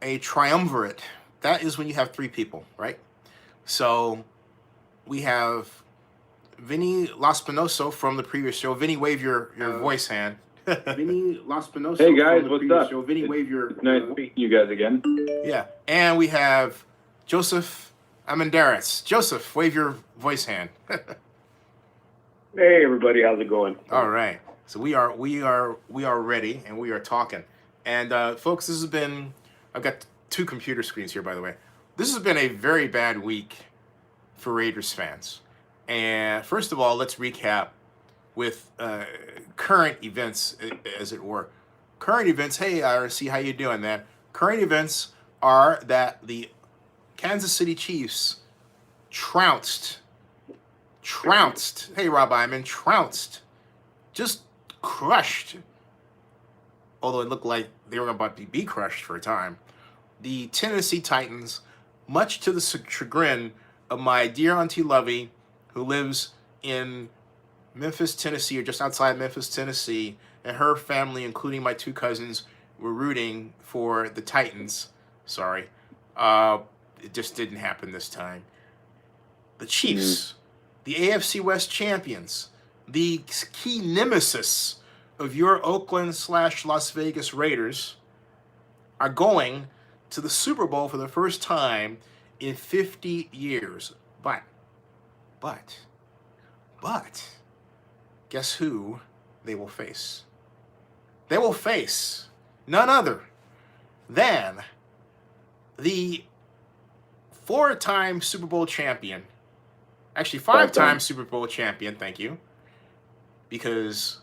a triumvirate. That is when you have three people, right? So we have Vinny Laspinoso from the previous show. Vinny, wave your voice hand. Vinny Laspinoso. Hey guys, from the what's previous up? show. Vinny, It's wave your. nice meeting you guys again. Yeah, and we have Joseph Amenderis. Joseph, wave your voice hand. Hey everybody, how's it going? All right, so we are ready, and we are talking. And folks, this has been. I've got two computer screens here, by the way. This has been a very bad week for Raiders fans. And first of all, let's recap with current events, as it were. Current events. Hey, IRC, how you doing, man? Current events are that the Kansas City Chiefs trounced. Hey, Rob Iman, trounced. Just crushed. Although it looked like they were about to be crushed for a time. The Tennessee Titans, much to the chagrin of my dear Auntie Lovey, who lives in Memphis, Tennessee, or just outside Memphis, Tennessee, and her family, including my two cousins, were rooting for the Titans. Sorry. It just didn't happen this time. The Chiefs, the AFC West champions, the key nemesis of your Oakland/Las Vegas Raiders, are going to the Super Bowl for the first time in 50 years. But, guess who they will face? They will face none other than the four-time Super Bowl champion, actually five-time Super Bowl champion, thank you, because,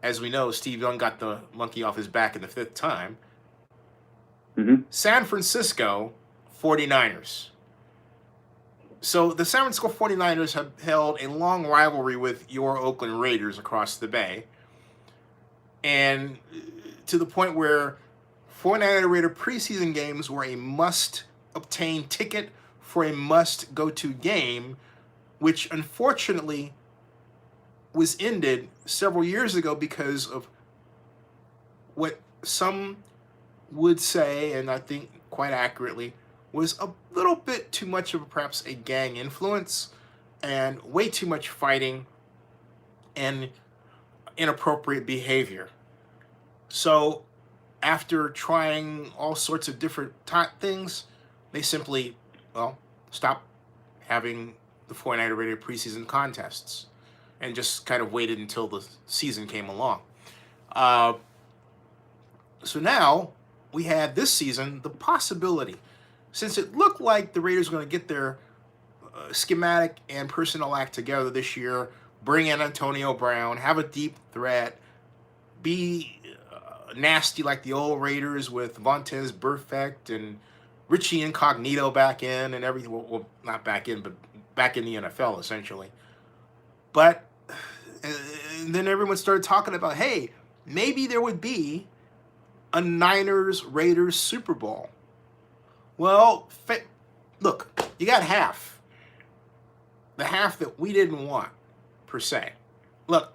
as we know, Steve Young got the monkey off his back in the fifth time. San Francisco 49ers. So the San Francisco 49ers have held a long rivalry with your Oakland Raiders across the bay. And to the point where 49er Raider preseason games were a must-obtain ticket for a must-go-to game, which unfortunately was ended several years ago because of what some would say, and I think quite accurately, was a little bit too much of perhaps a gang influence and way too much fighting and inappropriate behavior. So after trying all sorts of different things, they simply, stopped having the 49er Raider preseason contests and just kind of waited until the season came along. So now we had this season the possibility, since it looked like the Raiders were going to get their schematic and personnel act together this year, bring in Antonio Brown, have a deep threat, be nasty like the old Raiders with Vontaze Burfict and Richie Incognito back in and everything. Well, not back in, but back in the NFL, essentially. But and then everyone started talking about, hey, maybe there would be a Niners-Raiders Super Bowl. Well, look, you got half. The half that we didn't want, per se. Look,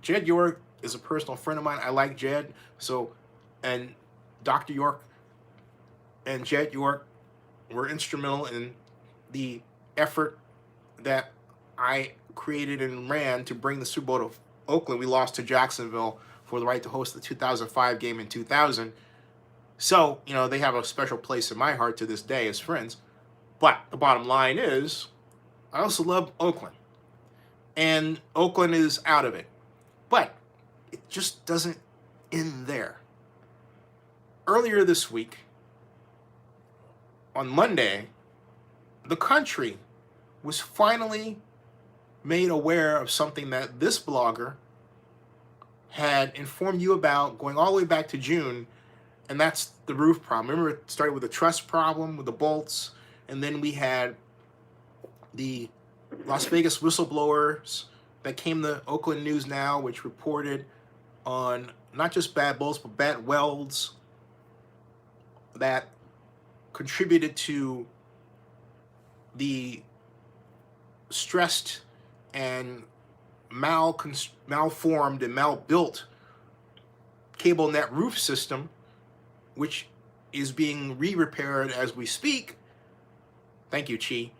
Jed York is a personal friend of mine. I like Jed. So, and Dr. York and Jed York were instrumental in the effort that I created and ran to bring the Super Bowl to Oakland. We lost to Jacksonville for the right to host the 2005 game in 2000. So, they have a special place in my heart to this day as friends. But the bottom line is, I also love Oakland. And Oakland is out of it. But it just doesn't end there. Earlier this week, on Monday, the country was finally made aware of something that this blogger had informed you about going all the way back to June, and that's the roof problem. Remember, it started with a truss problem with the bolts, and then we had the Las Vegas whistleblowers that came to Oakland News Now, which reported on not just bad bolts, but bad welds that contributed to the stressed and malformed and malbuilt cable net roof system, which is being repaired as we speak. Thank you, Chi.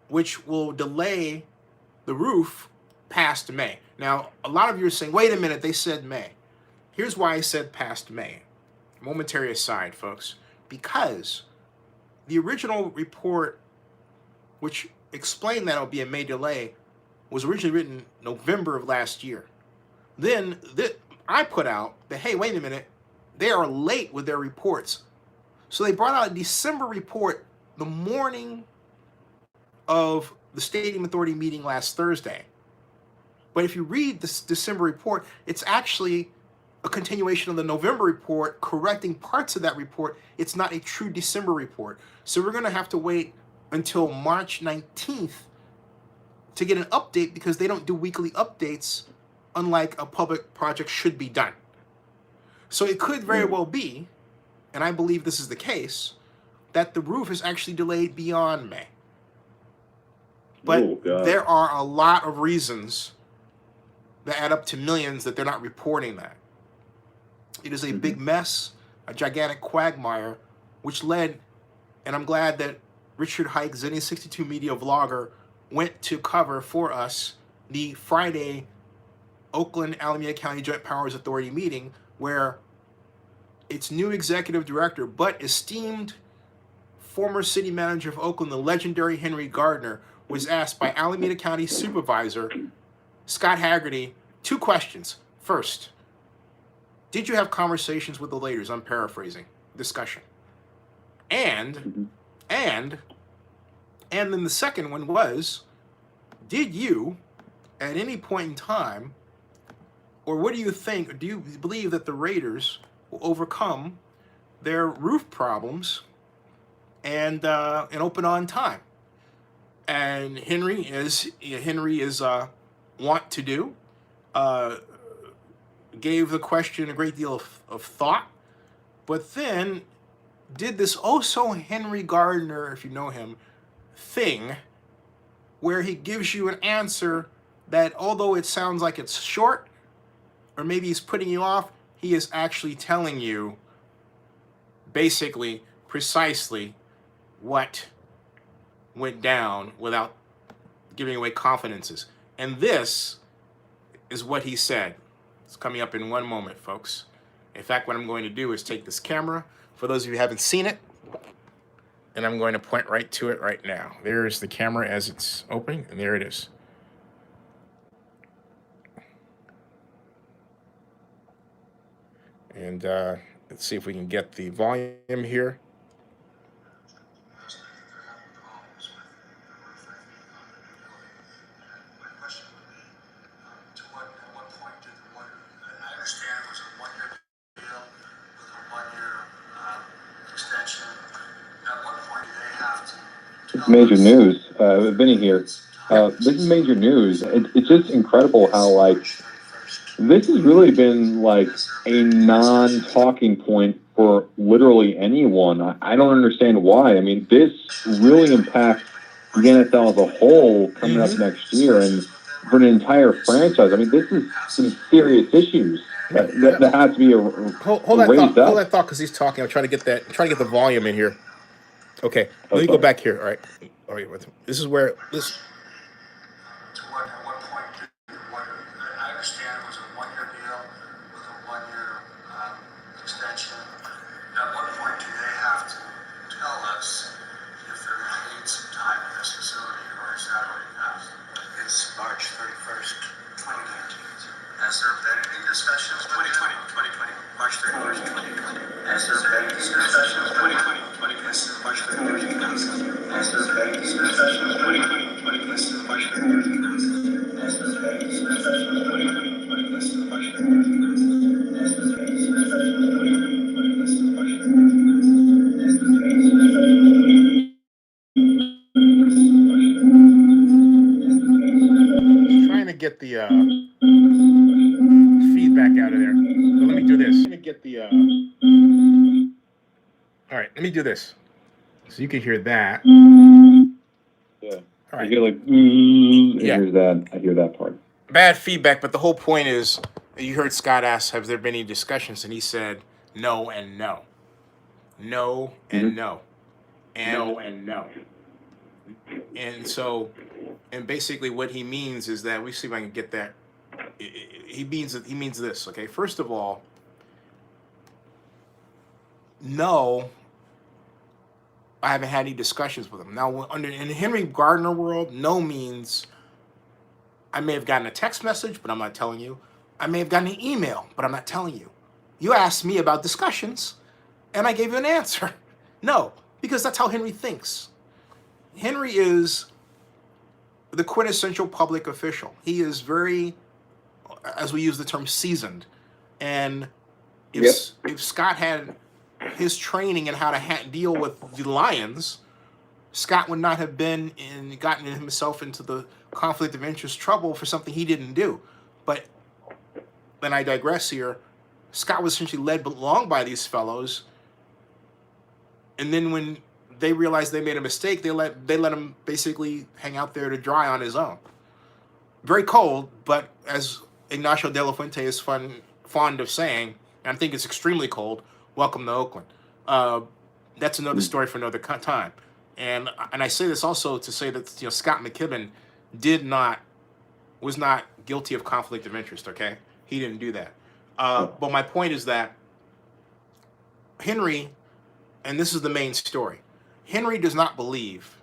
Which will delay the roof past May. Now, a lot of you are saying, wait a minute, they said May. Here's why I said past May. Momentary aside, folks. Because the original report, which explained that it would be a May delay, was originally written November of last year. Then I put out that, hey, wait a minute, they are late with their reports. So they brought out a December report the morning of the Stadium Authority meeting last Thursday. But if you read this December report, it's actually a continuation of the November report, correcting parts of that report. It's not a true December report. So we're going to have to wait until March 19th to get an update, because they don't do weekly updates, unlike a public project should be done. So it could very well be, and I believe this is the case, that the roof is actually delayed beyond May. But there are a lot of reasons that add up to millions that they're not reporting that. It is a big mess, a gigantic quagmire, which led, and I'm glad that Richard Hike, Zenny 62 Media vlogger, went to cover for us the Friday Oakland Alameda County Joint Powers Authority meeting, where its new executive director, but esteemed former city manager of Oakland, the legendary Henry Gardner, was asked by Alameda County Supervisor Scott Haggerty 2 questions. First, did you have conversations with the leaders? I'm paraphrasing. Discussion. And then the second one was, did you, at any point in time, or what do you think, or do you believe that the Raiders will overcome their roof problems and open on time? And Henry is want to do, gave the question a great deal of thought, but then did this also Henry Gardner, if you know him, thing where he gives you an answer that, although it sounds like it's short, or maybe he's putting you off, he is actually telling you basically precisely what went down without giving away confidences. And this is what he said. It's coming up in one moment, folks. In fact, what I'm going to do is take this camera, for those of you who haven't seen it, and I'm going to point right to it right now. There's the camera as it's opening, and there it is. And let's see if we can get the volume here. Major news. Vinny here. This is major news. It's just incredible how, like, this has really been like a non-talking point for literally anyone. I don't understand why. I mean, this really impacts the NFL as a whole coming up next year, and for an entire franchise. I mean, this is some serious issues that has to be raised up. Hold that thought, because he's talking. I'm trying to get the volume in here. Okay, let me go back here. All right. This is where this. At what point I understand it was a 1-year deal with a 1-year extension. At what point do they have to tell us if they're going to need some time in this facility, or is that already passed? It's March 31st, 2019. Has there been any discussions? 2020. March 31st, 2020. Has there been any discussions? 2020. March 31st, 2020. Has there been any discussions? 2020. March 31st, 2020. Has there been any discussions? 2020. March 31st, 2020. Has there been any discussions? 2020. March 31st, 2020. Has there been any discussions? Trying to get the feedback out of there. So let me do this. All right, let me do this, so you can hear that. Yeah. All right. I hear like, I hear that part. Bad feedback, but the whole point is, you heard Scott ask, have there been any discussions? And he said no and no. no, and Mhm. no. And and so, and basically what he means is that, we see if I can get that. He means this. Okay, first of all, no, I haven't had any discussions with him. Now, under in the Henry Gardner world, no means I may have gotten a text message, but I'm not telling you. I may have gotten an email, but I'm not telling you. You asked me about discussions, and I gave you an answer. No, because that's how Henry thinks. Henry is the quintessential public official. He is very, as we use the term, seasoned. And if Yep. if Scott had his training in how to deal with the Lions, Scott would not have gotten himself into the conflict of interest trouble for something he didn't do. But then I digress here. Scott was essentially led along by these fellows, and then when they realized they made a mistake, they let him basically hang out there to dry on his own. Very cold, but as Ignacio de la Fuente is fond of saying, and I think it's extremely cold, welcome to Oakland. That's another story for another time. And I say this also to say that, Scott McKibben was not guilty of conflict of interest. Okay, he didn't do that. But my point is that Henry, and this is the main story, Henry does not believe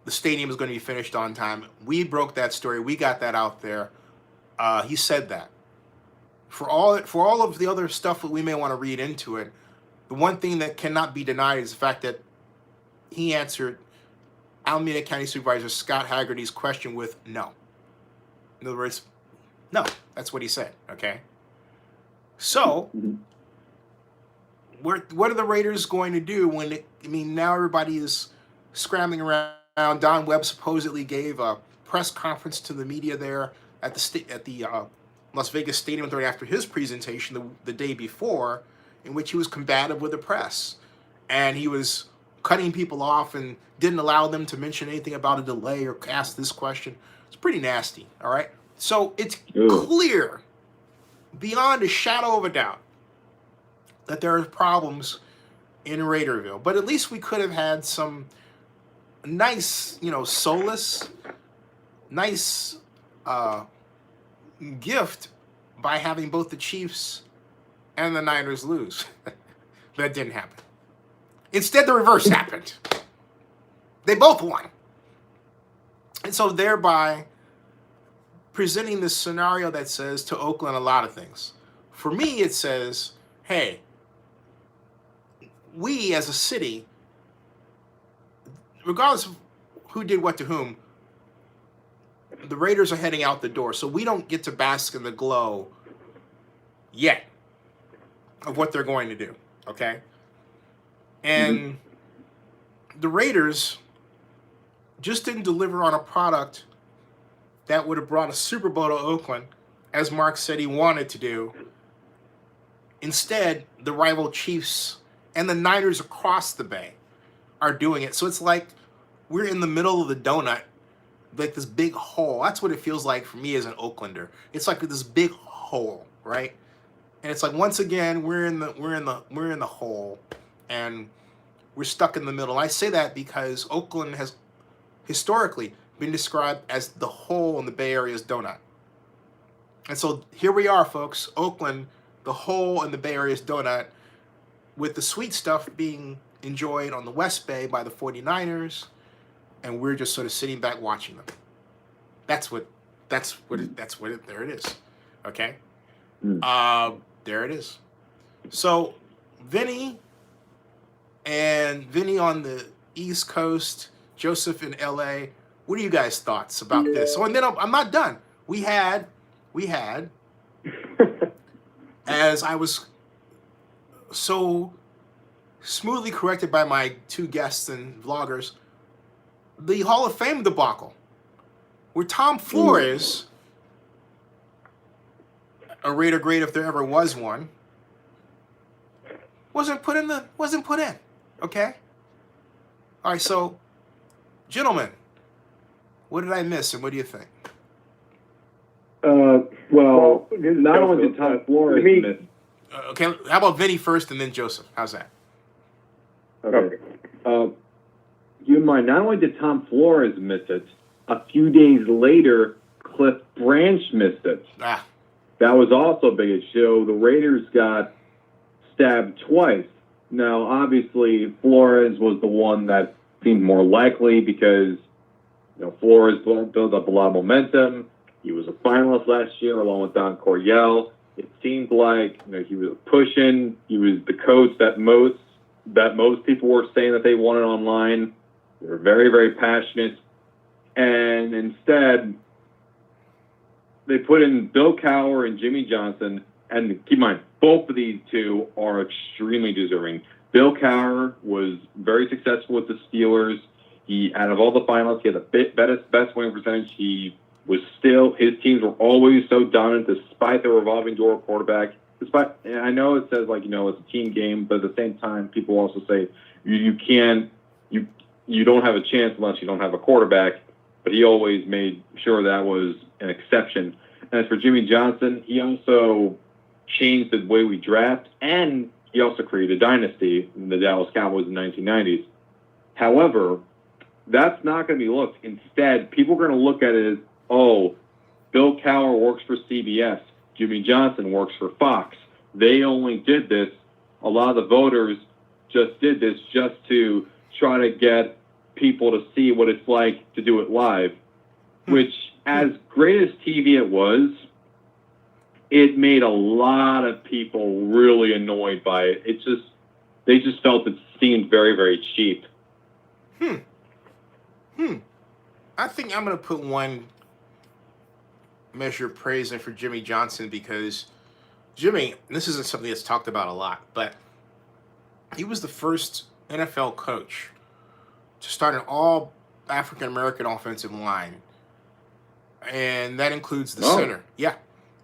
the stadium is going to be finished on time. We broke that story. We got that out there. He said that. For all of the other stuff that we may want to read into it, the one thing that cannot be denied is the fact that he answered Alameda County Supervisor Scott Haggerty's question with no. In other words, no. That's what he said. Okay. So, what are the Raiders going to do when now everybody is scrambling around? Don Webb supposedly gave a press conference to the media there at the Las Vegas Stadium right after his presentation the day before, in which he was combative with the press, and he was cutting people off and didn't allow them to mention anything about a delay or ask this question. It's pretty nasty. All right, so it's clear, beyond a shadow of a doubt, that there are problems in Raiderville. But at least we could have had some nice, solace, nice gift by having both the Chiefs and the Niners lose. That didn't happen. Instead, the reverse happened. They both won. And so thereby presenting this scenario that says to Oakland a lot of things. For me, it says, hey, we as a city, regardless of who did what to whom, the Raiders are heading out the door. So we don't get to bask in the glow yet of what they're going to do. Okay? And the Raiders just didn't deliver on a product that would have brought a Super Bowl to Oakland, as Mark said he wanted to do. Instead, the rival Chiefs and the Niners across the bay are doing it. So it's like we're in the middle of the donut, like this big hole. That's what it feels like for me as an Oaklander. It's like this big hole, right? And it's like, once again, we're in the hole, and we're stuck in the middle. And I say that because Oakland has historically been described as the hole in the Bay Area's donut. And so here we are, folks, Oakland, the hole in the Bay Area's donut, with the sweet stuff being enjoyed on the West Bay by the 49ers, and we're just sort of sitting back watching them. There it is. Okay? There it is. So Vinny on the East Coast, Joseph in LA, what are you guys' thoughts about this? Oh, and then I'm not done. We had, as I was so smoothly corrected by my two guests and vloggers, the Hall of Fame debacle, where Tom Flores, a Raider great if there ever was one, wasn't put in. Okay? All right, so, gentlemen, what did I miss, and what do you think? Well, not only did Tom Flores miss. Okay, how about Vinny first and then Joseph? How's that? Okay. Keep in mind, not only did Tom Flores miss it, a few days later, Cliff Branch missed it. Ah. That was also a big issue. The Raiders got stabbed twice. Now, obviously, Flores was the one that seemed more likely because Flores built up a lot of momentum. He was a finalist last year along with Don Coryell. It seemed like he was pushing. He was the coach that most people were saying that they wanted online. They were very, very passionate. And instead, they put in Bill Cowher and Jimmy Johnson. And keep in mind, both of these two are extremely deserving. Bill Cowher was very successful with the Steelers. Out of all the finalists, he had the best winning percentage. His teams were always so dominant despite the revolving door quarterback. And I know it says it's a team game, but at the same time, people also say you don't have a chance unless you don't have a quarterback. But he always made sure that was an exception. And as for Jimmy Johnson, he also changed the way we draft, and he also created a dynasty in the Dallas Cowboys in the 1990s. However, that's not going to be looked. Instead, people are going to look at it as, Bill Cowher works for CBS. Jimmy Johnson works for Fox. They only did this. A lot of the voters just did this just to try to get people to see what it's like to do it live, which, as great as TV it was, it made a lot of people really annoyed by it. They just felt it seemed very, very cheap. I think I'm going to put one measure of praise in for Jimmy Johnson because Jimmy, this isn't something that's talked about a lot, but he was the first NFL coach to start an all African-American offensive line. And that includes the center. Yeah.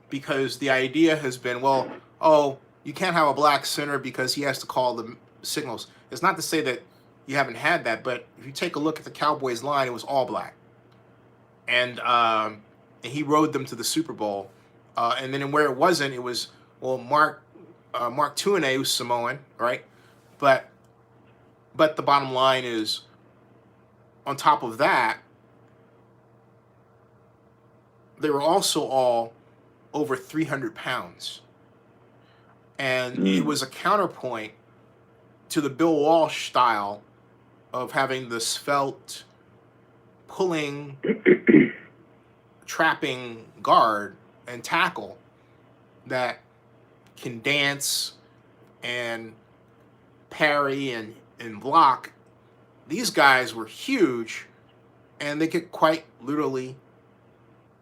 Because the idea has been, you can't have a black center because he has to call the signals. It's not to say that you haven't had that, but if you take a look at the Cowboys line, it was all black. And he rode them to the Super Bowl. And then where it wasn't, it was, Mark Tuinei, who's Samoan, right? But the bottom line is, on top of that, they were also all over 300 pounds. And it was a counterpoint to the Bill Walsh style of having the svelte, pulling, trapping guard and tackle that can dance and parry and block. These guys were huge, and they could quite literally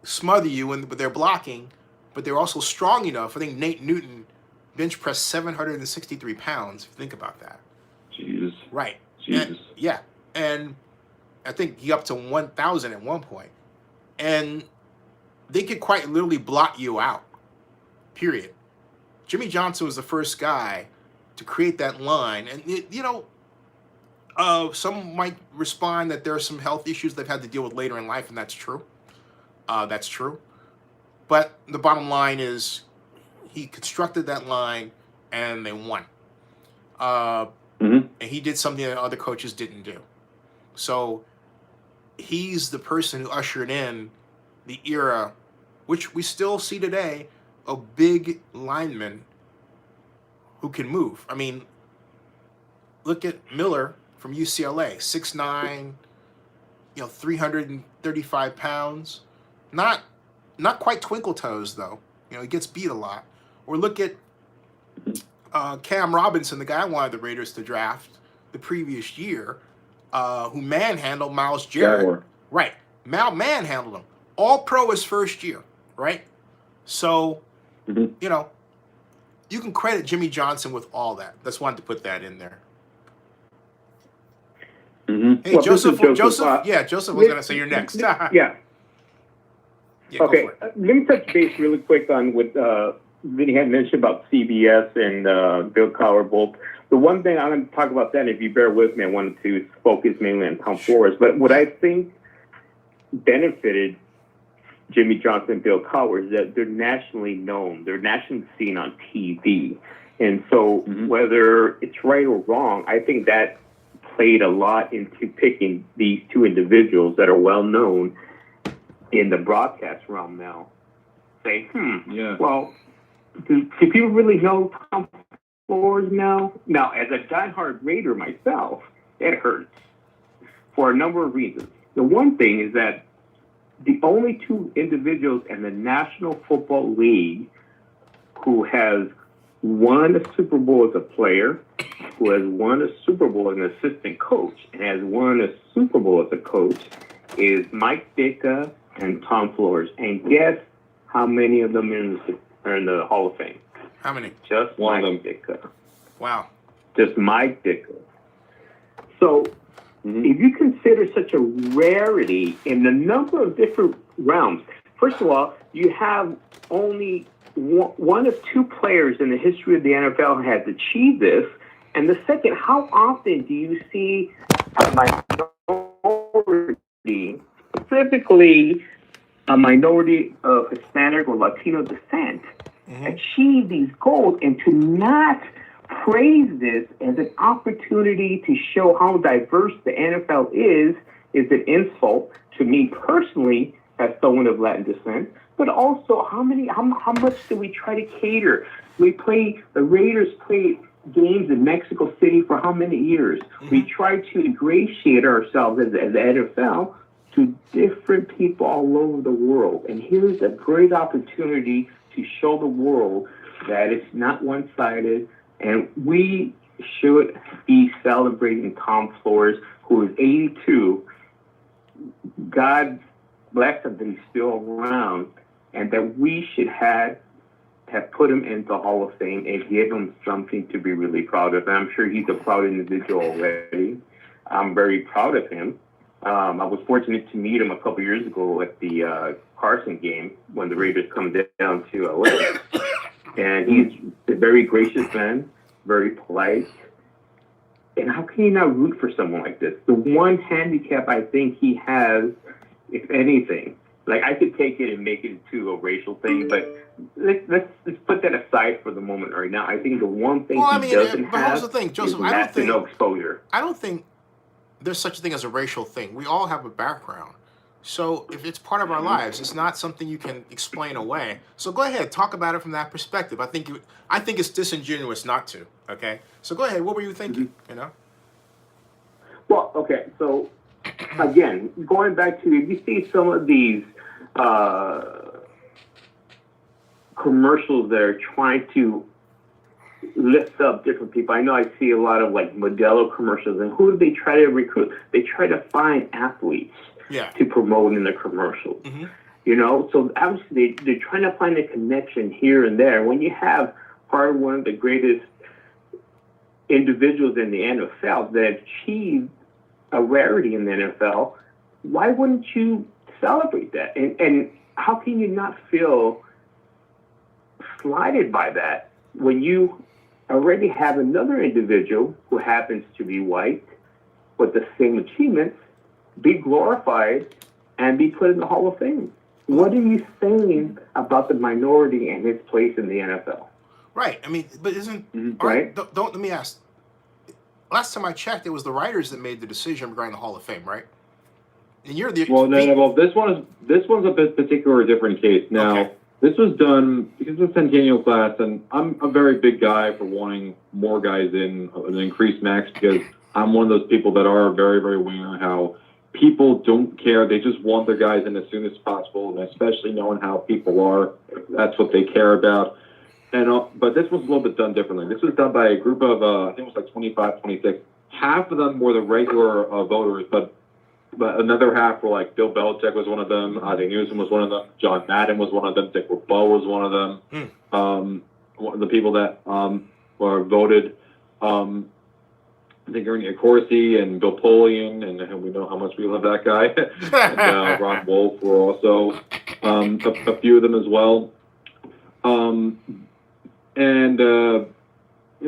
smother you with their blocking, but they're also strong enough. I think Nate Newton bench pressed 763 pounds, if you think about that. Jesus. Right. Jesus. And I think he up to 1,000 at one point. And they could quite literally blot you out, period. Jimmy Johnson was the first guy to create that line. And, some might respond that there are some health issues they've had to deal with later in life, and that's true. That's true. But the bottom line is he constructed that line, and they won. And he did something that other coaches didn't do. So he's the person who ushered in the era, which we still see today, of big linemen who can move. I mean, look at Miller from UCLA, 6'9", 335 pounds. Not quite twinkle toes, though. He gets beat a lot. Or look at Cam Robinson, the guy I wanted the Raiders to draft the previous year, who manhandled Myles Jarrett. Jaguar. Right. Manhandled him. All pro his first year, right? So, you can credit Jimmy Johnson with all that. Just wanted to put that in there. Hey, Well, Joseph. Joseph. Joseph was going to say you're next. Yeah. Yeah, Okay. go for it. Let me touch base really quick on what Vinny had mentioned about CBS and Bill Cowher both. The one thing I'm going to talk about then, if you bear with me, I wanted to focus mainly on Tom Flores. But what I think benefited Jimmy Johnson and Bill Cowher is that they're nationally known. They're nationally seen on TV. And so whether it's right or wrong, I think that played a lot into picking these two individuals that are well known in the broadcast realm now. Say, well, do people really know Tom Flores now? Now, as a diehard Raider myself, it hurts for a number of reasons. The one thing is that the only two individuals in the National Football League who has won a Super Bowl as a player, who has won a Super Bowl as an assistant coach, and has won a Super Bowl as a coach is Mike Ditka and Tom Flores. And guess how many of them are in the Hall of Fame? How many? Just one Mike Ditka. Wow. Just Mike Ditka. So if you consider such a rarity in the number of different realms, first of all, you have only one of two players in the history of the NFL has achieved this. And the second, how often do you see a minority, specifically a minority of Hispanic or Latino descent, achieve these goals, and to not praise this as an opportunity to show how diverse the NFL is an insult to me personally as someone of Latin descent, but also how much do we try to cater? The Raiders played games in Mexico City for how many years? We try to ingratiate ourselves as the NFL to different people all over the world. And here's a great opportunity to show the world that it's not one-sided, and we should be celebrating Tom Flores, who is 82. God bless him that he's still around, and that we should have put him into the Hall of Fame and give him something to be really proud of. And I'm sure he's a proud individual already. I'm very proud of him. I was fortunate to meet him a couple years ago at the Carson game when the Raiders come down to LA. And he's a very gracious man, very polite. And how can you not root for someone like this? The one handicap I think he has, if anything, like I could take it and make it into a racial thing, but let's put that aside for the moment right now. I think the one thing he doesn't have here's the thing, Joseph, is no exposure. I don't think there's such a thing as a racial thing. We all have a background. So if it's part of our lives, it's not something you can explain away. So go ahead, talk about it from that perspective. I think it's disingenuous not to. Okay, so go ahead. What were you thinking? You know. Well, okay. So again, going back to, if you see some of these commercials that are trying to lift up different people. I know I see a lot of like Modelo commercials, and who do they try to recruit? They try to find athletes to promote in the commercials. You know, so obviously they're trying to find a connection here and there. When you have probably one of the greatest individuals in the NFL that achieved a rarity in the NFL, why wouldn't you celebrate that? And how can you not feel slighted by that when you already have another individual who happens to be white with the same achievements be glorified and be put in the Hall of Fame? What are you saying about the minority and his place in the NFL? Right. I mean, but isn't right? Don't let me ask. Last time I checked, it was the writers that made the decision regarding the Hall of Fame, right? And you're the well, this one's a bit particular, different case. Now, this was done because of the centennial class, and I'm a very big guy for wanting more guys in an increased max, because I'm one of those people that are very, very aware how people don't care. They just want their guys in as soon as possible, and especially knowing how people are, that's what they care about. And but this was a little bit done differently. This was done by a group of, I think it was like 25, 26. Half of them were the regular voters, but another half were like Bill Belichick was one of them, Ozzie Newsome was one of them, John Madden was one of them, Dick LeBeau was one of them. One of the people that were voted, I think Ernie Accorsi and Bill Polian, and we know how much we love that guy, and Ron Wolf were also a few of them as well. You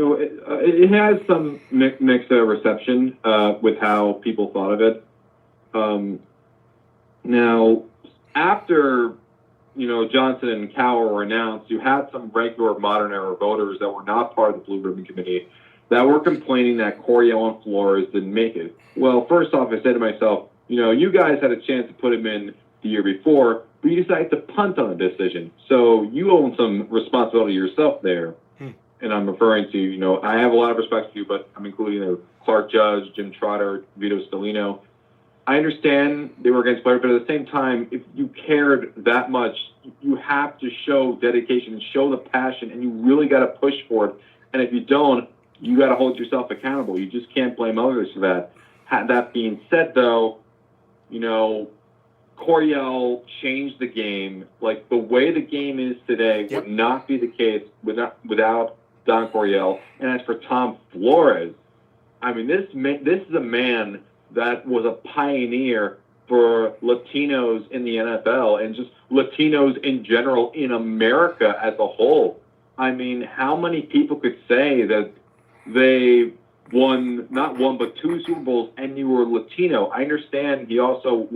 know, it has some mixed reception with how people thought of it. Now, after Johnson and Cowher were announced, you had some regular modern era voters that were not part of the Blue Ribbon Committee that were complaining that Coryell and Flores didn't make it. Well, first off, I said to myself, you guys had a chance to put him in the year before, but you decided to punt on the decision. So you own some responsibility yourself there. And I'm referring to, I have a lot of respect for you, but I'm including Clark Judge, Jim Trotter, Vito Stellino. I understand they were against players, but at the same time, if you cared that much, you have to show dedication, show the passion, and you really got to push for it. And if you don't, you got to hold yourself accountable. You just can't blame others for that. That being said, though, Coryell changed the game. Like, the way the game is today would not be the case without Don Coryell. And as for Tom Flores, I mean, this is a man that was a pioneer for Latinos in the NFL and just Latinos in general in America as a whole. I mean, how many people could say that they won, not one, but 2 Super Bowls and you were Latino? I understand he also,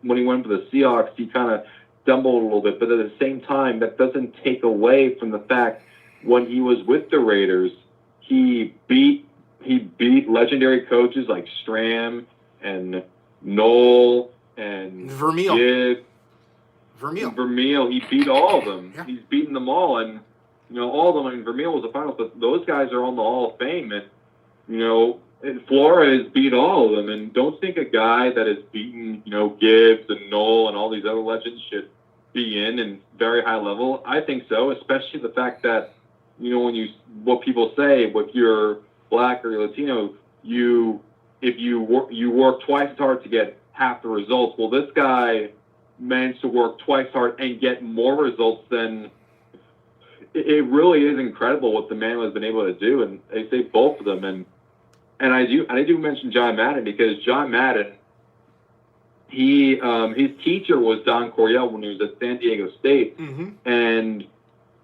when he went for the Seahawks, he kind of stumbled a little bit, but at the same time, that doesn't take away from the fact when he was with the Raiders, he beat legendary coaches like Stram and Knoll and Vermeil. Gibbs. Vermeil. He beat all of them. Yeah. He's beaten them all, and all of them. I mean, Vermeil was the finals, but those guys are on the Hall of Fame, and and Flores beat all of them. And don't think a guy that has beaten Gibbs and Knoll and all these other legends should be in very high level. I think so, especially the fact that what people say, if you're black or you're Latino, if you work twice as hard to get half the results. Well, this guy managed to work twice as hard and get more results than. It really is incredible what the man has been able to do, and I say both of them. And I do mention John Madden because John Madden, his teacher was Don Coryell when he was at San Diego State, and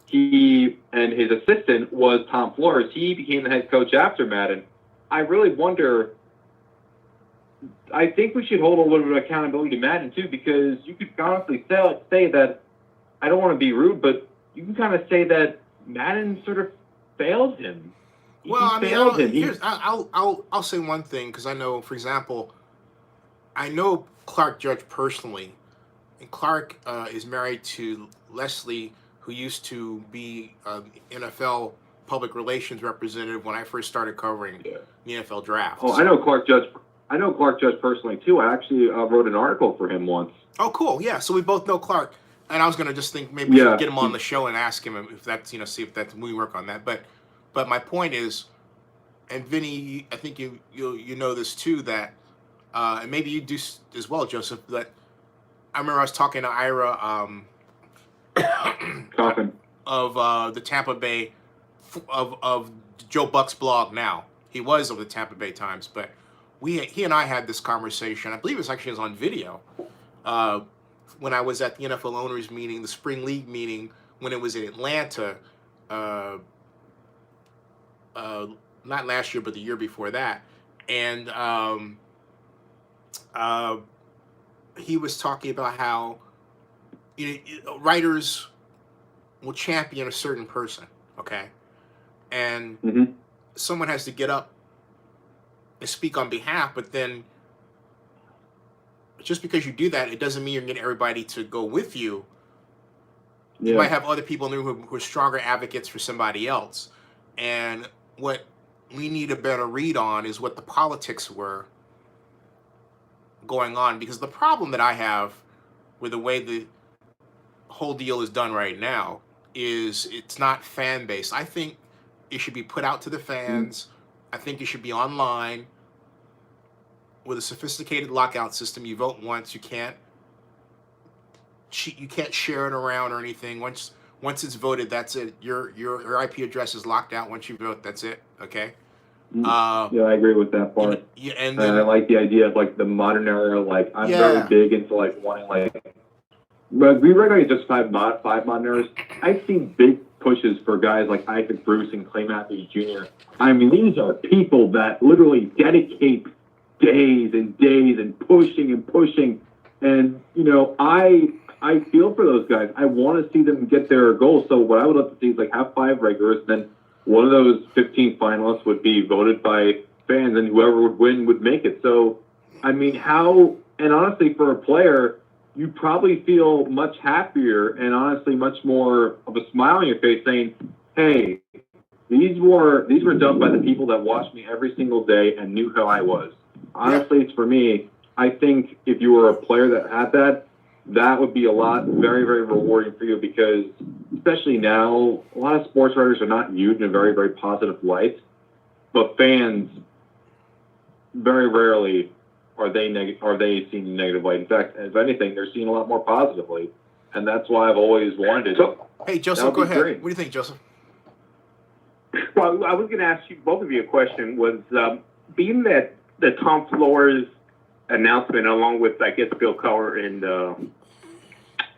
his assistant was Tom Flores. He became the head coach after Madden. I really wonder. I think we should hold a little bit of accountability to Madden too, because you could honestly say that. I don't want to be rude, but you can kind of say that Madden sort of failed him. I'll say one thing, because I know, for example, I know Clark Judge personally, and Clark is married to Leslie, who used to be NFL public relations representative when I first started covering the NFL draft. Oh, I know Clark Judge. I know Clark Judge personally too. I actually wrote an article for him once. Oh, cool. Yeah, so we both know Clark. And I was gonna just think maybe we should get him on the show and ask him if that's see if that's we work on that. But my point is, and Vinny, I think you know this too, that and maybe you do as well, Joseph. That I remember I was talking to Ira of the Tampa Bay of Joe Buck's blog. Now he was of the Tampa Bay Times, but he and I had this conversation. I believe it was actually on video. When I was at the NFL owners meeting, the spring league meeting, when it was in Atlanta, not last year, but the year before that. And he was talking about how writers will champion a certain person, okay? And someone has to get up and speak on behalf, but then just because you do that, it doesn't mean you're getting everybody to go with you. You might have other people in the room who are stronger advocates for somebody else. And what we need a better read on is what the politics were going on. Because the problem that I have with the way the whole deal is done right now is it's not fan-based. I think it should be put out to the fans. I think it should be online. With a sophisticated lockout system, you vote once. You can't share it around or anything. Once it's voted, that's it. Your IP address is locked out. Once you vote, that's it. Okay. I agree with that part. And then, I like the idea of like the modern era. Like I'm very big into like wanting but we regularly just five modern eras. I've seen big pushes for guys like Isaac Bruce and Clay Matthews Jr. I mean, these are people that literally dedicate days and days and pushing. And, I I feel for those guys. I want to see them get their goals. So what I would love to see is like have 5 regulars, then one of those 15 finalists would be voted by fans, and whoever would win would make it. So, I mean, and honestly, for a player, you probably feel much happier and honestly much more of a smile on your face saying, hey, these were done by the people that watched me every single day and knew how I was. Honestly, it's for me. I think if you were a player that had that, that would be a lot very, very rewarding for you because, especially now, a lot of sports writers are not viewed in a very, very positive light. But fans, very rarely are they seen in a negative light. In fact, if anything, they're seen a lot more positively, and that's why I've always wanted it. So, hey, Joseph, go ahead. Great. What do you think, Joseph? Well, I was going to ask you both of you a question. Was being that the Tom Flores announcement, along with I guess Bill Cowher and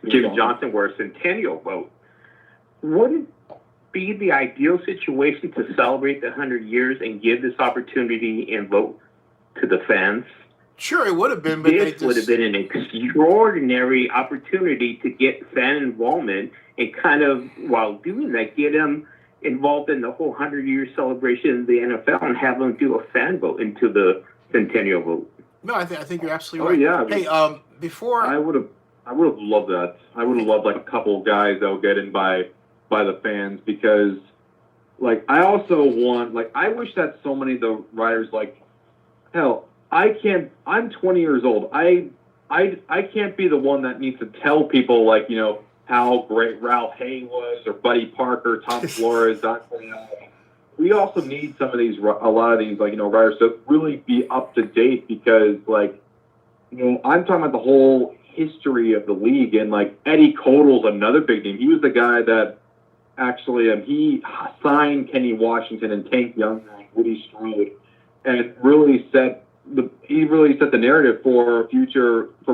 Jimmy Johnson, were a centennial vote, would it be the ideal situation to celebrate the 100 years and give this opportunity and vote to the fans? Sure, it would have been, but this would have been an extraordinary opportunity to get fan involvement and kind of, while doing that, get them involved in the whole 100-year celebration of the NFL and have them do a fan vote into the centennial vote. No, I think you're absolutely right. Oh yeah. Hey, before I would have loved that. I would have loved like a couple of guys that would get in by the fans because, like, I also want I wish that so many of the writers hell. I'm 20 years old. I can't be the one that needs to tell people how great Ralph Hay was or Buddy Parker, Tom Flores, Don Cornell. We also need a lot of these writers to really be up to date because I'm talking about the whole history of the league and Eddie Kodel's another big name. He was the guy that actually he signed Kenny Washington and Tank Younger and Woody Strode and really set the narrative for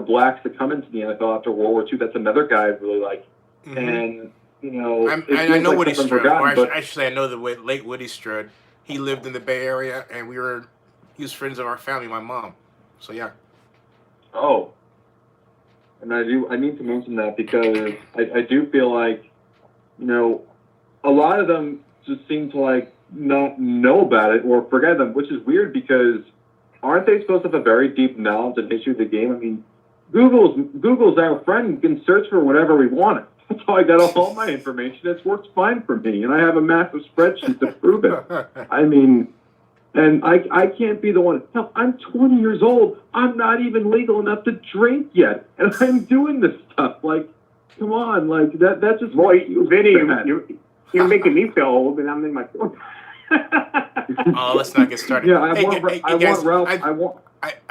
blacks to come into the NFL after World War II. That's another guy I really like. Mm-hmm. And, I know Woody Strode, I should say I know the late Woody Strode. He lived in the Bay Area, and he was friends of our family, my mom. So, yeah. Oh. And I need to mention that because I do feel like, a lot of them just seem to, not know about it or forget them, which is weird because aren't they supposed to have a very deep knowledge and history of the game? I mean, Google's our friend. You can search for whatever we want. That's how I got all my information. It's worked fine for me, and I have a massive spreadsheet to prove it. I mean, and I can't be the one. Hell, I'm 20 years old. I'm not even legal enough to drink yet, and I'm doing this stuff. Come on, that just. Boy, Vinny, you're making me feel old, and I'm in my. Oh, let's not get started. Yeah, I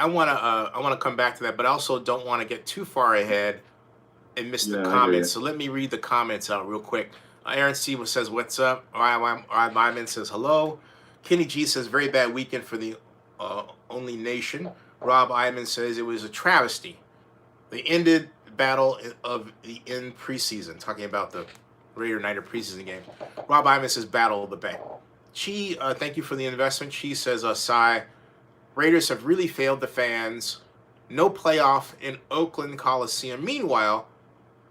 want to come back to that, but I also don't want to get too far ahead and miss the comments. So let me read the comments out real quick. Aaron Stevens says, "What's up?" Ryman says, "Hello." Kenny G says, "Very bad weekend for the only nation." Rob Iman says, "It was a travesty. They ended the battle of the end preseason," talking about the Raider Nighter preseason game. Rob Iman says, "Battle of the Bay." Chi, thank you for the investment. Chi says, "Sigh. Raiders have really failed the fans. No playoff in Oakland Coliseum. Meanwhile,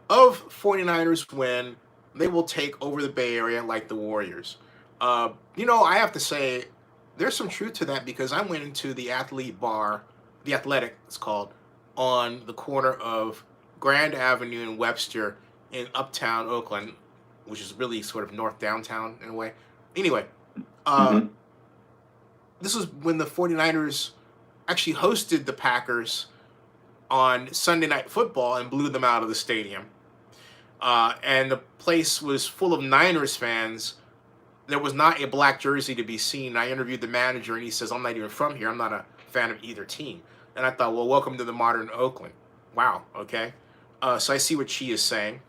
of 49ers win, they will take over the Bay Area like the Warriors." I have to say, there's some truth to that because I went into the Athlete Bar, the Athletic it's called, on the corner of Grand Avenue and Webster in uptown Oakland, which is really sort of north downtown in a way. Anyway, this was when the 49ers actually hosted the Packers on Sunday Night Football and blew them out of the stadium. And the place was full of Niners fans. There was not a black jersey to be seen. I interviewed the manager, and he says, "I'm not even from here. I'm not a fan of either team." And I thought, well, welcome to the modern Oakland. Wow, okay. So I see what she is saying.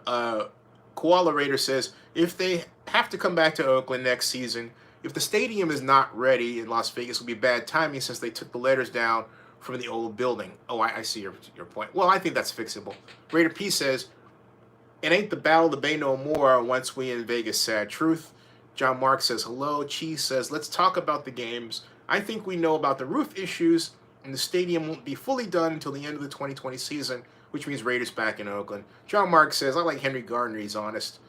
Koala Raider says, if they have to come back to Oakland next season, if the stadium is not ready in Las Vegas, it will be bad timing since they took the letters down from the old building. Oh, I see your point. Well, I think that's fixable. Raider P says, it ain't the Battle of the Bay no more once we in Vegas. Sad truth. John Mark says, hello. Cheese says, let's talk about the games. I think we know about the roof issues, and the stadium won't be fully done until the end of the 2020 season. which means Raiders back in Oakland. John Mark says, I like Henry Gardner. He's honest.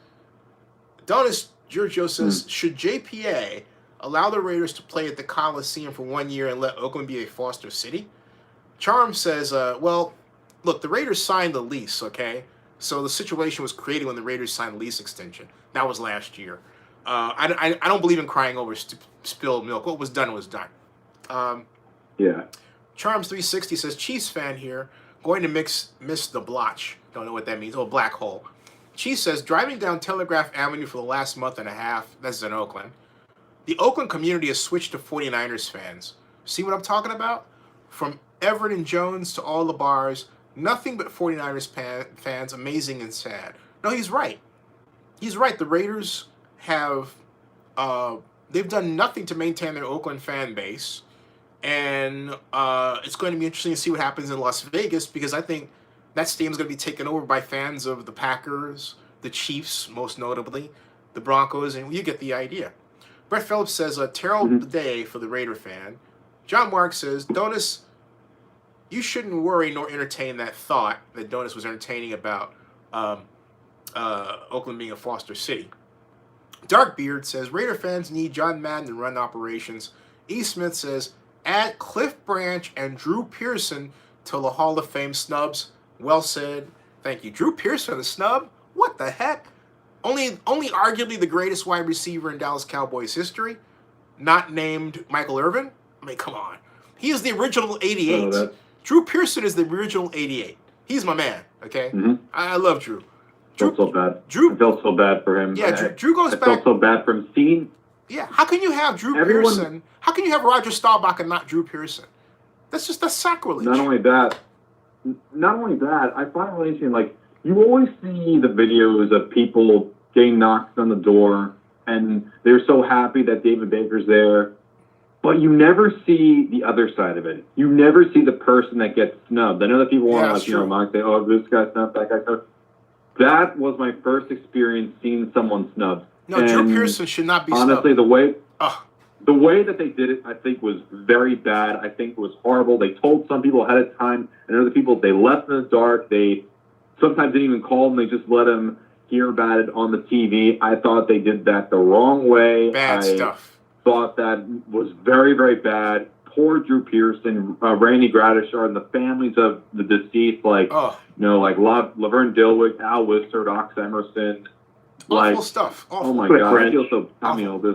Adonis Giorgio says, should JPA allow the Raiders to play at the Coliseum for 1 year and let Oakland be a foster city? Charm says, well, look, the Raiders signed the lease, okay? So the situation was created when the Raiders signed the lease extension. That was last year. I don't believe in crying over spilled milk. What was done was done. Yeah. Charms 360 says, Chiefs fan here, going to miss the blotch. Don't know what that means. Oh, black hole. Chiefs says, driving down Telegraph Avenue for the last month and a half, that's in Oakland, the Oakland community has switched to 49ers fans. See what I'm talking about? From Everett and Jones to all the bars, nothing but 49ers fans, amazing and sad. No, he's right. He's right. The Raiders have, they've done nothing to maintain their Oakland fan base. And it's going to be interesting to see what happens in Las Vegas, because I think that stadium is going to be taken over by fans of the Packers, the Chiefs, most notably, the Broncos, and you get the idea. Brett Phillips says, a terrible day for the Raider fan. John Mark says, Donis, you shouldn't worry nor entertain that thought that Donis was entertaining about Oakland being a foster city. Darkbeard says, Raider fans need John Madden to run operations. E. Smith says, add Cliff Branch and Drew Pearson to the Hall of Fame snubs. Well said. Thank you. Drew Pearson, a snub? What the heck? Only arguably the greatest wide receiver in Dallas Cowboys history, not named Michael Irvin. I mean, come on. He is the original 88. Oh, Drew Pearson is the original 88. He's my man, okay? I love Drew. I felt so bad. Drew, I felt so bad for him. Yeah, Drew goes back. I felt so bad for him. Seeing. Yeah, how can you have Drew Pearson? How can you have Roger Staubach and not Drew Pearson? That's sacrilege. Not only that, I find it really interesting. Like, you always see the videos of people getting knocked on the door, and they're so happy that David Baker's there, but you never see the other side of it. You never see the person that gets snubbed. I know that people want to, mock, say, "Oh, this guy snubbed, that guy snubbed." That was my first experience seeing someone snubbed. No, and Drew Pearson should not be snubbed. Honestly, the way that they did it, I think, was very bad. I think it was horrible. They told some people ahead of time, and other people, they left in the dark. They sometimes didn't even call them. They just let them hear about it on the TV. I thought they did that the wrong way. Bad stuff. Thought that was very, very bad. Poor Drew Pearson, Randy Gradishar, and the families of the deceased, like Laverne Dilwick, Al Wister, Doc Emerson. Awful stuff. Awful. Oh my God! I feel so.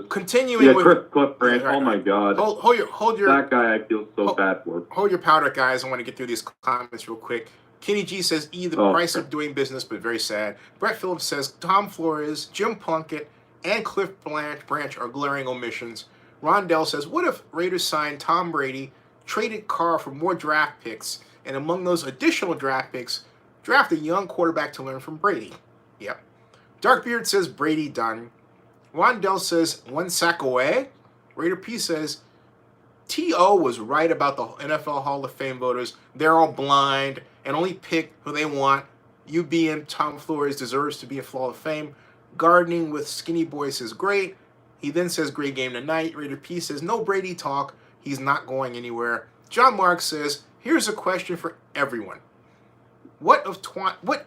Continuing with Cliff Branch. Oh my God! Hold your that guy. I feel so bad for. Hold your powder, guys. I want to get through these comments real quick. Kenny G says, the price of doing business, but very sad. Brett Phillips says, Tom Flores, Jim Plunkett, and Cliff Branch are glaring omissions. Rondell says, what if Raiders signed Tom Brady, traded Carr for more draft picks, and among those additional draft picks, draft a young quarterback to learn from Brady? Yep. Darkbeard says, Brady done. Rondell says, 1 sack away. Raider P says, T.O. was right about the NFL Hall of Fame voters. They're all blind and only pick who they want. UB and Tom Flores deserves to be a Hall of Fame. Gardening with Skinny Boy says, great. He then says, great game tonight. Raider P says, no Brady talk. He's not going anywhere. John Mark says, here's a question for everyone. What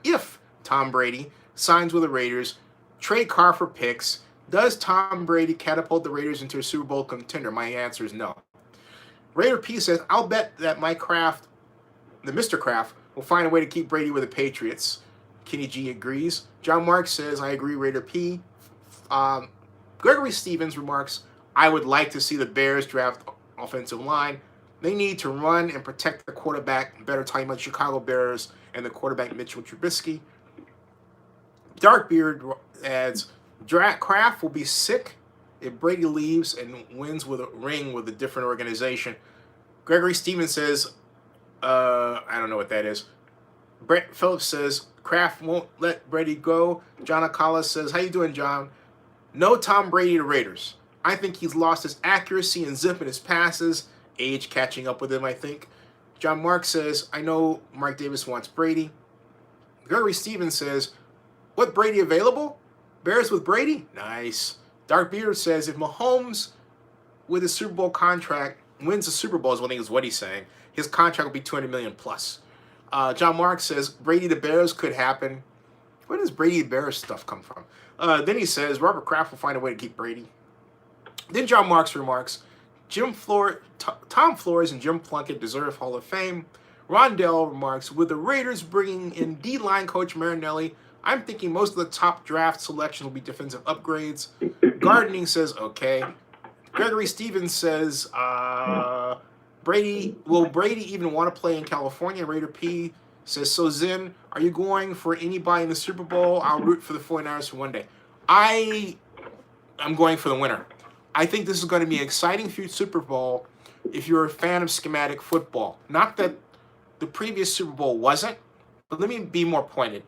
if Tom Brady signs with the Raiders, trade Carr for picks? Does Tom Brady catapult the Raiders into a Super Bowl contender? My answer is no. Raider P says, I'll bet that Mr. Kraft, will find a way to keep Brady with the Patriots. Kenny G agrees. John Mark says, I agree, Raider P. Gregory Stevens remarks, I would like to see the Bears draft offensive line. They need to run and protect the quarterback. Better talking about Chicago Bears and the quarterback Mitchell Trubisky. Darkbeard adds, Kraft will be sick if Brady leaves and wins with a ring with a different organization. Gregory Stevens says, I don't know what that is. Brett Phillips says, Kraft won't let Brady go. John Akala says, how you doing, John? No Tom Brady to Raiders. I think he's lost his accuracy and zip in his passes. Age catching up with him, I think. John Mark says, I know Mark Davis wants Brady. Gregory Stevens says, what, Brady available? Bears with Brady? Nice. Darkbeard says, if Mahomes with his Super Bowl contract wins the Super Bowl, is what he's saying, his contract will be $200 million plus. John Mark says Brady the Bears could happen. Where does Brady the Bears stuff come from? Then he says Robert Kraft will find a way to keep Brady. Then John Marks remarks, Tom Flores and Jim Plunkett deserve Hall of Fame. Rondell remarks, with the Raiders bringing in D-line coach Marinelli, I'm thinking most of the top draft selections will be defensive upgrades. Gardening says, okay. Gregory Stevens says, will Brady even want to play in California? Raider P says, so Zen, are you going for anybody in the Super Bowl? I'll root for the 49ers for one day. I'm going for the winner. I think this is going to be an exciting future Super Bowl if you're a fan of schematic football. Not that the previous Super Bowl wasn't, but let me be more pointed.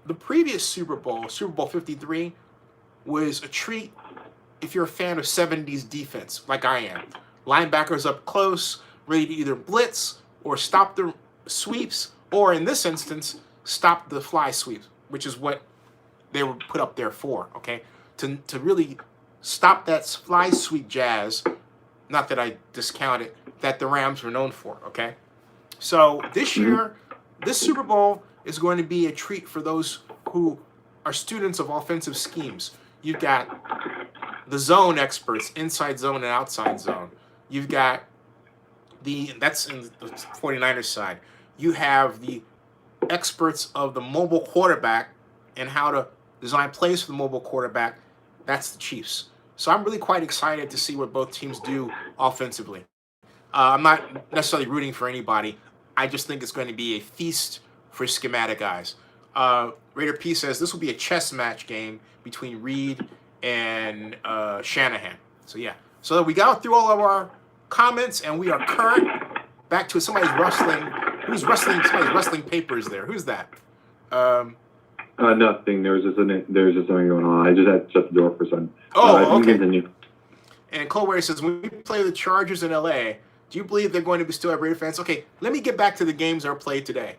The previous Super Bowl, Super Bowl 53, was a treat if you're a fan of 70s defense, like I am. Linebackers up close, ready to either blitz or stop the sweeps, or in this instance, stop the fly sweeps, which is what they were put up there for, okay? To really stop that fly sweep jazz, not that I discount it, that the Rams were known for, okay? So this year, this Super Bowl is going to be a treat for those who are students of offensive schemes. You've got the zone experts, inside zone and outside zone. You've got that's in the 49ers side. You have the experts of the mobile quarterback and how to design plays for the mobile quarterback. That's the Chiefs. So I'm really quite excited to see what both teams do offensively. I'm not necessarily rooting for anybody. I just think it's going to be a feast for schematic eyes. Raider P says this will be a chess match game between Reed and Shanahan. So yeah. So we got through all of our comments and we are current. Back to somebody's rustling. Who's rustling? Somebody's rustling papers there. Who's that? Nothing. There was just something going on. I just had to shut the door for some. Okay. Continue. And Colway says, when we play the Chargers in LA, do you believe they're going to be still have Raider fans? Okay, let me get back to the games that are played today.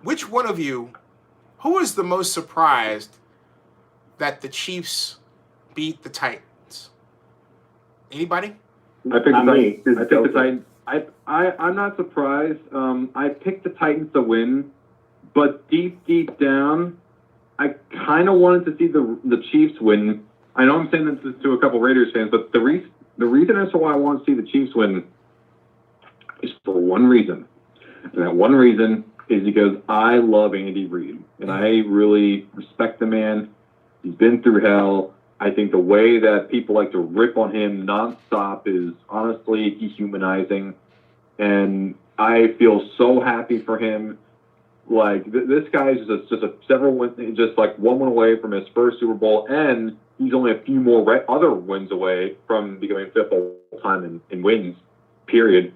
Which one of you, who is the most surprised that the Chiefs beat the Titans? Anybody? I picked the Titans. I'm not surprised. I picked the Titans to win, but deep down, I kind of wanted to see the Chiefs win. I know I'm saying this to a couple Raiders fans, but the reason as to why I want to see the Chiefs win is for one reason. And that one reason is because I love Andy Reid, and I really respect the man. He's been through hell. I think the way that people like to rip on him nonstop is honestly dehumanizing, and I feel so happy for him. Like this guy's just like one win away from his first Super Bowl, and he's only a few more other wins away from becoming fifth all time in wins. Period.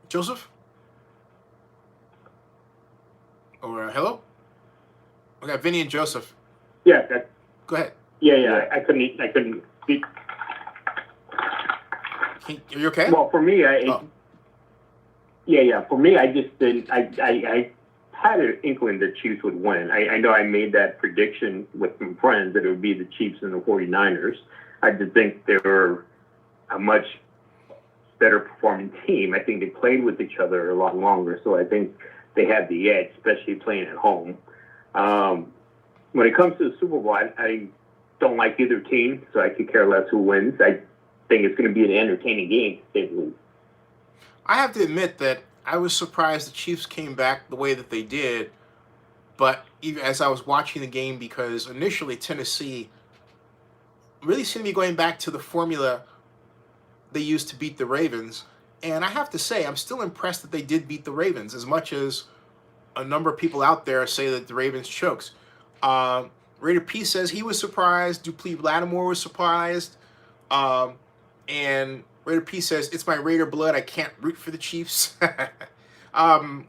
Joseph? Or hello? We got Vinny and Joseph. Yeah. Go ahead. Yeah. I couldn't speak. Are you okay? Well, for me, For me, I just didn't. I had an inkling the Chiefs would win. I know I made that prediction with some friends that it would be the Chiefs and the 49ers. I did think they were a much better performing team. I think they played with each other a lot longer, so I think they had the edge, especially playing at home. When it comes to the Super Bowl, I don't like either team, so I could care less who wins. I think it's going to be an entertaining game, to say the least. I have to admit that I was surprised the Chiefs came back the way that they did, but even as I was watching the game, because initially Tennessee really seemed to be going back to the formula they used to beat the Ravens, and I have to say I'm still impressed that they did beat the Ravens, as much as a number of people out there say that the Ravens chokes. Raider P says he was surprised. Dupleix Lattimore was surprised, and Raider P says, it's my Raider blood. I can't root for the Chiefs. John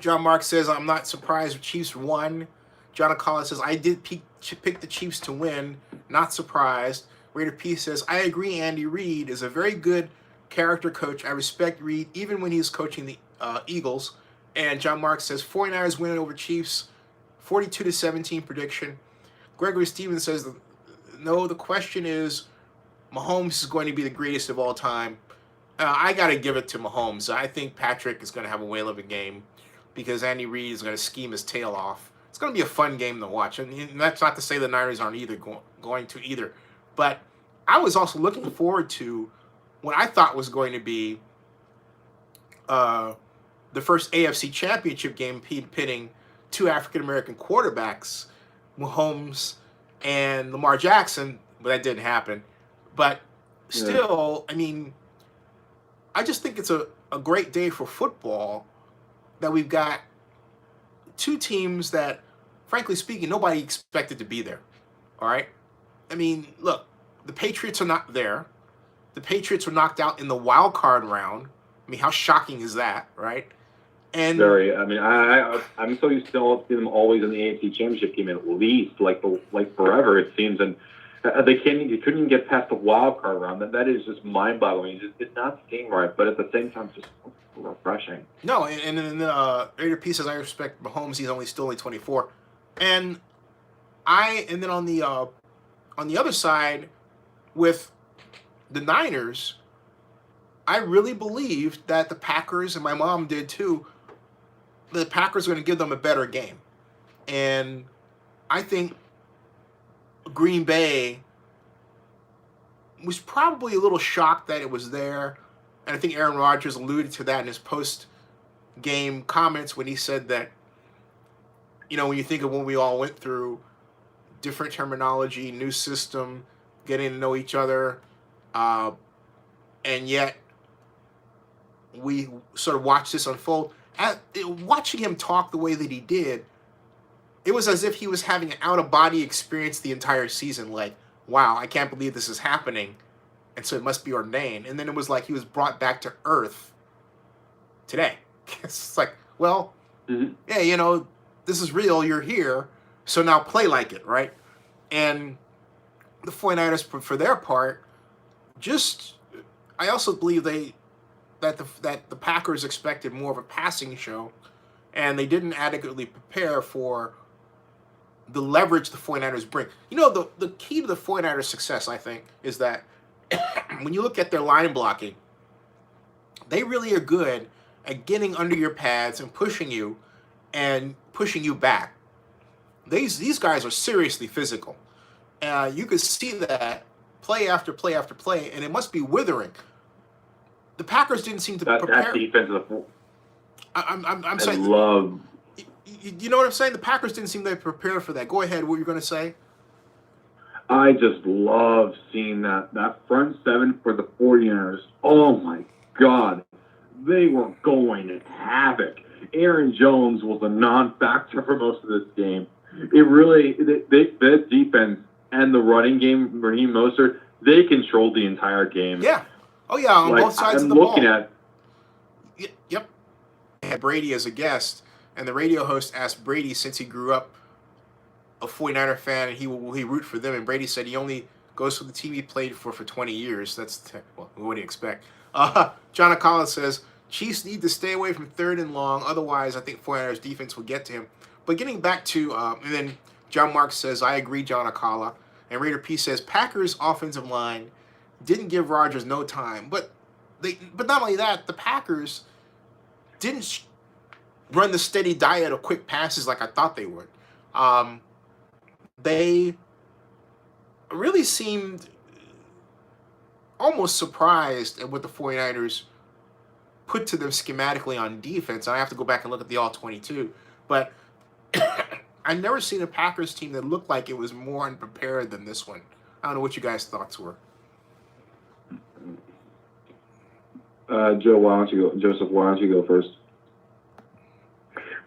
Mark says, I'm not surprised the Chiefs won. John Acala says, I did pick the Chiefs to win. Not surprised. Raider P says, I agree Andy Reid is a very good character coach. I respect Reid even when he's coaching the Eagles. And John Mark says, 49ers winning over Chiefs. 42-17 prediction. Gregory Stevens says, no, the question is, Mahomes is going to be the greatest of all time. I got to give it to Mahomes. I think Patrick is going to have a whale of a game because Andy Reid is going to scheme his tail off. It's going to be a fun game to watch. And that's not to say the Niners aren't either going to either. But I was also looking forward to what I thought was going to be the first AFC Championship game pitting two African-American quarterbacks, Mahomes and Lamar Jackson, but that didn't happen. But still, I mean, I just think it's a great day for football that we've got two teams that, frankly speaking, nobody expected to be there. All right? I mean, look, the Patriots are not there. The Patriots were knocked out in the wild card round. I mean, how shocking is that, right? And very. I mean, I'm so used to seeing them always in the AFC Championship game at least, like forever it seems, and they couldn't even get past the wild card round. That is just mind-boggling. It's not seem right, but at the same time, just refreshing. No, and then Raider P says I respect Mahomes. He's still only 24, and then on the other side with the Niners, I really believed that the Packers, and my mom did too, the Packers are going to give them a better game. And I think Green Bay was probably a little shocked that it was there. And I think Aaron Rodgers alluded to that in his post-game comments when he said that, you know, when you think of when we all went through, different terminology, new system, getting to know each other, and yet we sort of watched this unfold. Watching him talk the way that he did, it was as if he was having an out-of-body experience the entire season. Like, wow, I can't believe this is happening, and so it must be ordained. And then it was like he was brought back to earth today. It's like, well, yeah, you know, this is real. You're here, so now play like it, right? And the 49ers, for their part, I also believe that the Packers expected more of a passing show, and they didn't adequately prepare for the leverage the 49ers bring. You know, the key to the 49ers' success, I think, is that when you look at their line blocking, they really are good at getting under your pads and pushing you back. These guys are seriously physical. You could see that play after play after play, and it must be withering. The Packers didn't seem to prepare. That defense is I'm saying. Love. You know what I'm saying? The Packers didn't seem to prepare for that. Go ahead. What you're going to say? I just love seeing that front seven for the 49ers. Oh my God, they were going to havoc. Aaron Jones was a non-factor for most of this game. It really, the defense and the running game, Raheem Mostert, they controlled the entire game. Yeah. Oh, yeah, on both sides of the ball. Yep. I had Brady as a guest, and the radio host asked Brady, since he grew up a 49er fan, and he root for them, and Brady said he only goes for the team he played for 20 years. That's, well, what do you expect? John Collins says, Chiefs need to stay away from third and long, otherwise I think 49ers defense will get to him. But getting back to, and then John Marks says, I agree, John Akala. And Raider P says, Packers offensive line didn't give Rodgers no time. But not only that, the Packers didn't run the steady diet of quick passes like I thought they would. They really seemed almost surprised at what the 49ers put to them schematically on defense. I have to go back and look at the All-22. But I've never seen a Packers team that looked like it was more unprepared than this one. I don't know what you guys' thoughts were. Joe, why don't you go? Joseph, why don't you go first?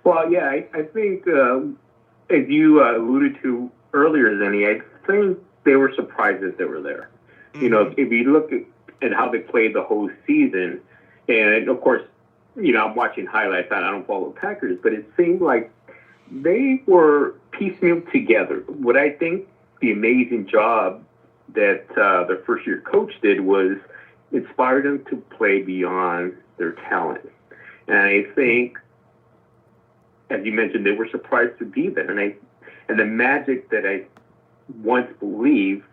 Well, yeah, I think, as you alluded to earlier, Zenny, I think they were surprised that they were there. Mm-hmm. You know, if you look at how they played the whole season, and of course, you know, I'm watching highlights. I don't follow Packers, but it seemed like they were piecemeal together. What I think the amazing job that their first-year coach did was inspire them to play beyond their talent. And I think, as you mentioned, they were surprised to be there. And the magic that I once believed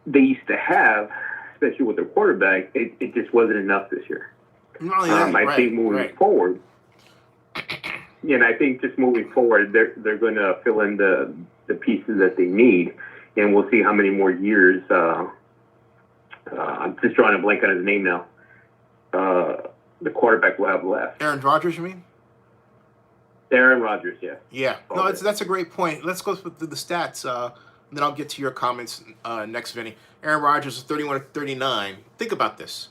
they used to have especially with their quarterback, it just wasn't enough this year. Not only that, I think moving forward, and I think just moving forward, they're going to fill in the pieces that they need, and we'll see how many more years. I'm just drawing a blank on his name now. The quarterback will have left. Aaron Rodgers, you mean? Aaron Rodgers, yeah. Yeah. No, that's a great point. Let's go through the stats, and then I'll get to your comments next, Vinny. Aaron Rodgers is 31 of 39. Think about this.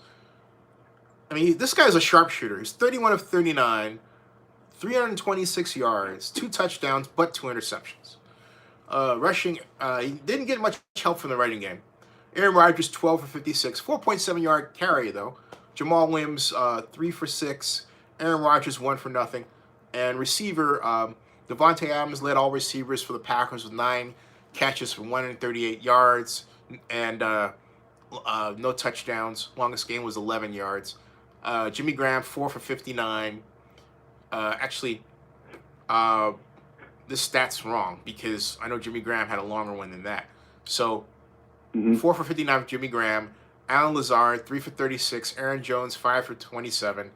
I mean, this guy's a sharpshooter. He's 31 of 39, 326 yards, 2 touchdowns, but 2 interceptions. Rushing, he didn't get much help from the running game. Aaron Rodgers, 12 for 56, 4.7 yard carry, though. Jamal Williams, 3 for 6. Aaron Rodgers, 1 for nothing. And receiver, Devontae Adams led all receivers for the Packers with 9 catches for 138 yards and no touchdowns. Longest game was 11 yards. Jimmy Graham, 4 for 59. This stat's wrong because I know Jimmy Graham had a longer one than that. So 4 for 59 for Jimmy Graham. Alan Lazard, 3 for 36. Aaron Jones, 5 for 27.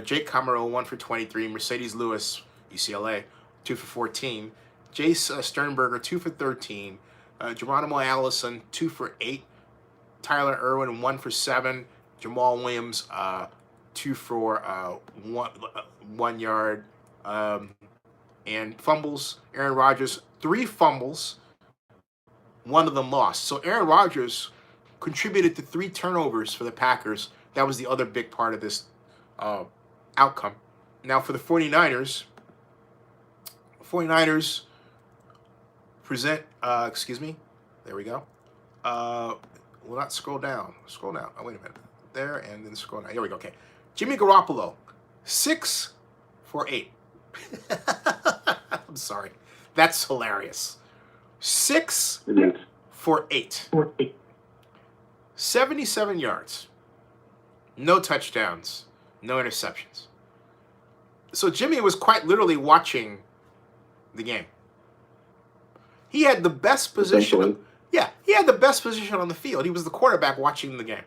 Jake Camaro, 1 for 23. Mercedes Lewis, UCLA, 2 for 14. Jace Sternberger, 2 for 13. Geronimo Allison, 2 for 8. Tyler Irwin, 1 for 7. Jamal Williams, 2 for 1 yard. And fumbles, Aaron Rodgers, 3 fumbles. 1 of them lost. So Aaron Rodgers contributed to 3 turnovers for the Packers. That was the other big part of this outcome. Now for the 49ers present, there we go. Will not scroll down. Oh, wait a minute. There, and then scroll down. Here we go, okay. Jimmy Garoppolo, 6 for 8. I'm sorry. That's hilarious. 6 for 8. 77 yards. No touchdowns. No interceptions. So Jimmy was quite literally watching the game. He had the best position. He had the best position on the field. He was the quarterback watching the game.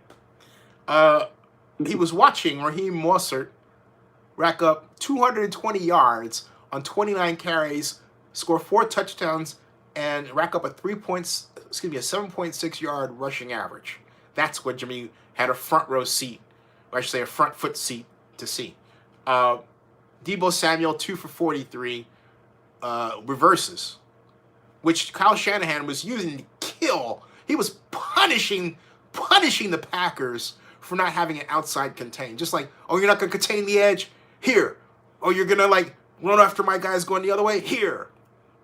He was watching Raheem Mostert rack up 220 yards on 29 carries, score 4 touchdowns, and rack up a 7.6 yard rushing average. That's what Jimmy had a front row seat, or I should say a front foot seat to see. Deebo Samuel, 2 for 43, reverses, which Kyle Shanahan was using to kill. He was punishing the Packers for not having an outside contain. Just like, oh, you're not going to contain the edge? Here. Oh, you're going to like run after my guys going the other way? Here.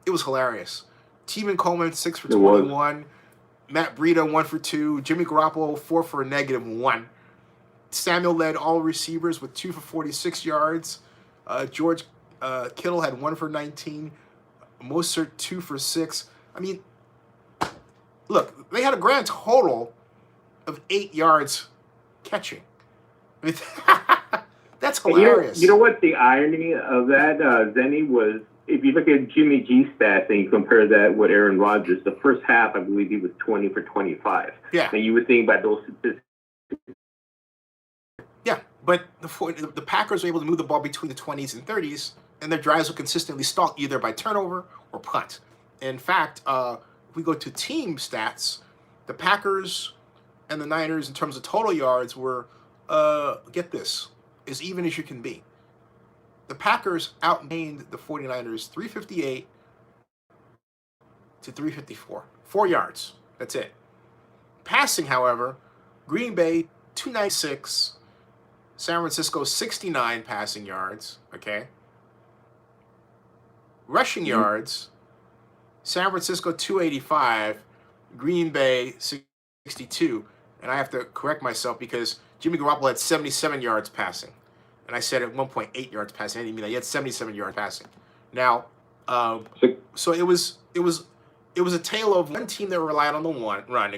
It was hilarious. Tevin Coleman, 6 for 21. Matt Breida, 1 for 2. Jimmy Garoppolo, 4 for a -1. Samuel led all receivers with 2 for 46 yards. George Kittle had 1 for 19. Mostert, 2 for 6. I mean, look, they had a grand total of 8 yards catching. I mean, that's hilarious. You know what the irony of that, Zenny, was if you look at Jimmy G's stats and you compare that with Aaron Rodgers, the first half, I believe he was 20 for 25. Yeah. And you were thinking about those statistics. Yeah, but the Packers were able to move the ball between the 20s and 30s, and their drives were consistently stalled either by turnover or punt. In fact, if we go to team stats, the Packers and the Niners, in terms of total yards, were, get this, as even as you can be. The Packers outgained the 49ers 358 to 354. 4 yards. That's it. Passing, however, Green Bay 296, San Francisco 69 passing yards, okay? Rushing yards, San Francisco 285, Green Bay 62. And I have to correct myself because Jimmy Garoppolo had 77 yards passing. And I said at 1.8 yards passing. I didn't mean that. He had 77 yards passing. Now, so it was a tale of one team that relied on the run,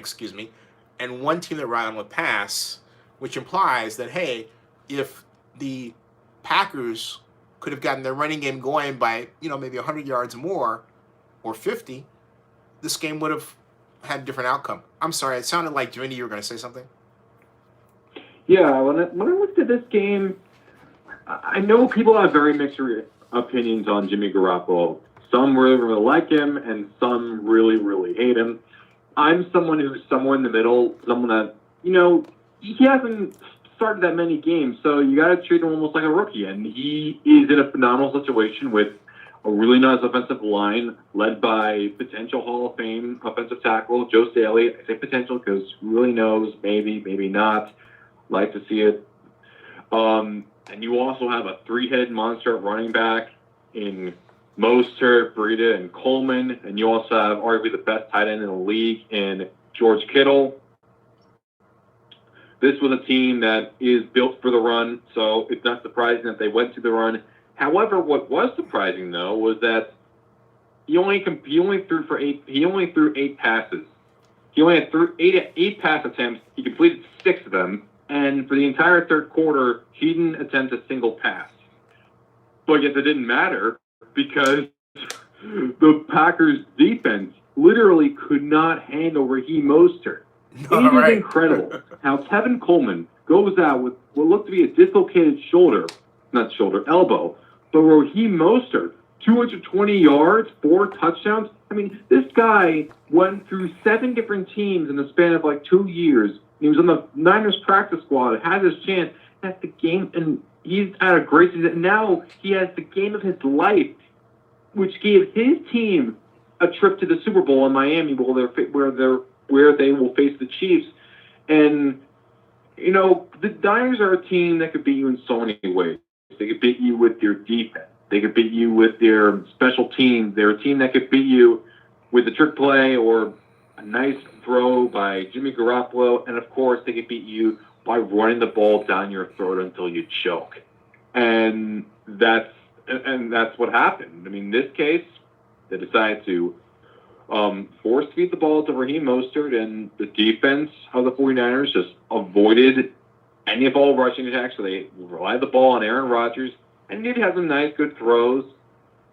and one team that relied on the pass, which implies that, hey, if the Packers could have gotten their running game going by, maybe 100 yards more or 50, this game would have had a different outcome. I'm sorry, it sounded like, Jimmy, you were going to say something? Yeah, when I looked at this game, I know people have very mixed opinions on Jimmy Garoppolo. Some really, really like him, and some really, really hate him. I'm someone who's somewhere in the middle, someone that, he hasn't started that many games, so you got to treat him almost like a rookie. And he is in a phenomenal situation with a really nice offensive line led by potential Hall of Fame offensive tackle Joe Staley. I say potential because who really knows, maybe, maybe not. Like to see it. And you also have a three-headed monster at running back in Mostert, Breida, and Coleman. And you also have arguably the best tight end in the league in George Kittle. This was a team that is built for the run, so it's not surprising that they went to the run. However, what was surprising though was that he only threw 8 passes. He only had eight pass attempts. He completed 6 of them, and for the entire third quarter, he didn't attempt a single pass. But yet, it didn't matter because the Packers' defense literally could not handle Raheem Mostert. It is incredible how Tevin Coleman goes out with what looked to be a dislocated elbow. But Raheem Mostert, 220 yards, 4 touchdowns. I mean, this guy went through 7 different teams in the span of like 2 years. He was on the Niners practice squad, had his chance. That's the game, and he's had a great season. Now he has the game of his life, which gave his team a trip to the Super Bowl in Miami, where they will face the Chiefs. And, the Niners are a team that could beat you in so many ways. They could beat you with their defense. They could beat you with their special teams. They're a team that could beat you with a trick play or a nice throw by Jimmy Garoppolo. And, of course, they could beat you by running the ball down your throat until you choke. And that's what happened. I mean, in this case, they decided to force feed the ball to Raheem Mostert, and the defense of the 49ers just avoided any of all rushing attacks. So they relied the ball on Aaron Rodgers, and he did have some nice, good throws.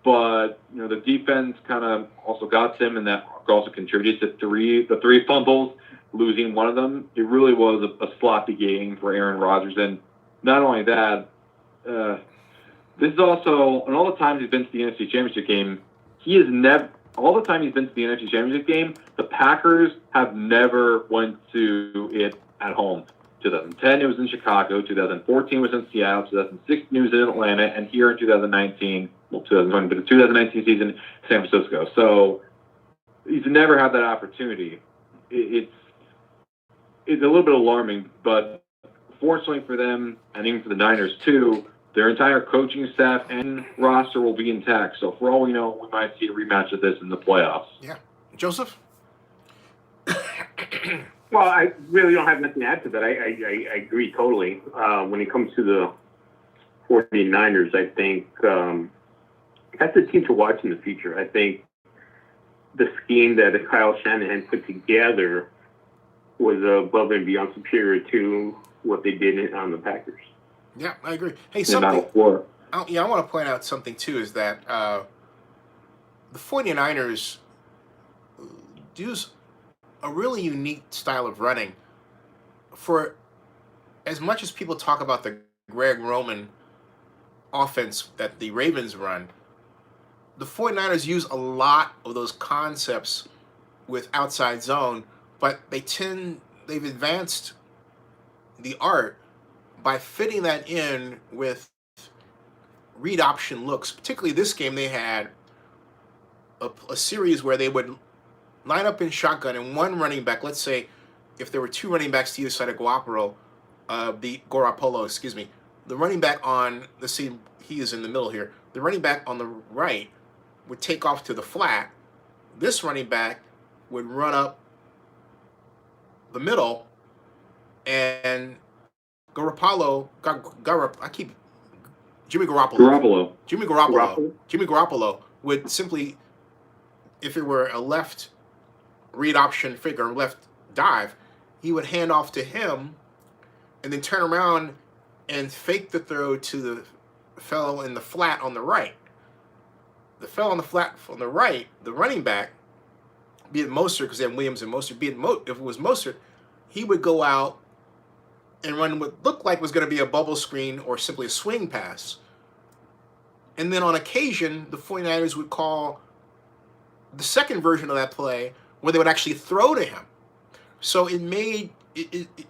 But, the defense kind of also got to him, and that also contributed to the 3 fumbles, losing one of them. It really was a sloppy game for Aaron Rodgers. And not only that, this is also, and all the times he's been to the NFC Championship game, all the time he's been to the NFC Championship game, the Packers have never went to it at home. 2010, it was in Chicago. 2014 was in Seattle. 2016, it was in Atlanta. And here in 2019, but the 2019 season, San Francisco. So he's never had that opportunity. It's a little bit alarming, but fortunately for them, and even for the Niners too, their entire coaching staff and roster will be intact. So for all we know, we might see a rematch of this in the playoffs. Yeah. Joseph? Well, I really don't have nothing to add to that. I agree totally. When it comes to the 49ers, I think that's a team to watch in the future. I think the scheme that Kyle Shanahan put together was above and beyond superior to what they did on the Packers. Yeah, I agree. Hey, I want to point out something, too, is that the 49ers use a really unique style of running. For as much as people talk about the Greg Roman offense that the Ravens run, the 49ers use a lot of those concepts with outside zone, but they've advanced the art by fitting that in with read option looks. Particularly this game, they had a series where they would line up in shotgun and one running back, let's say if there were 2 running backs to either side of Garoppolo, the running back on, let's see, he is in the middle here, the running back on the right would take off to the flat. This running back would run up the middle, and Jimmy Garoppolo would simply, if it were a left read option figure, left dive, he would hand off to him and then turn around and fake the throw to the fellow in the flat on the right. The fellow on the flat on the right, the running back, be it Mostert, because they had Williams and Mostert, if it was Mostert, he would go out and run what looked like was going to be a bubble screen or simply a swing pass. And then on occasion, the 49ers would call the second version of that play where they would actually throw to him. So the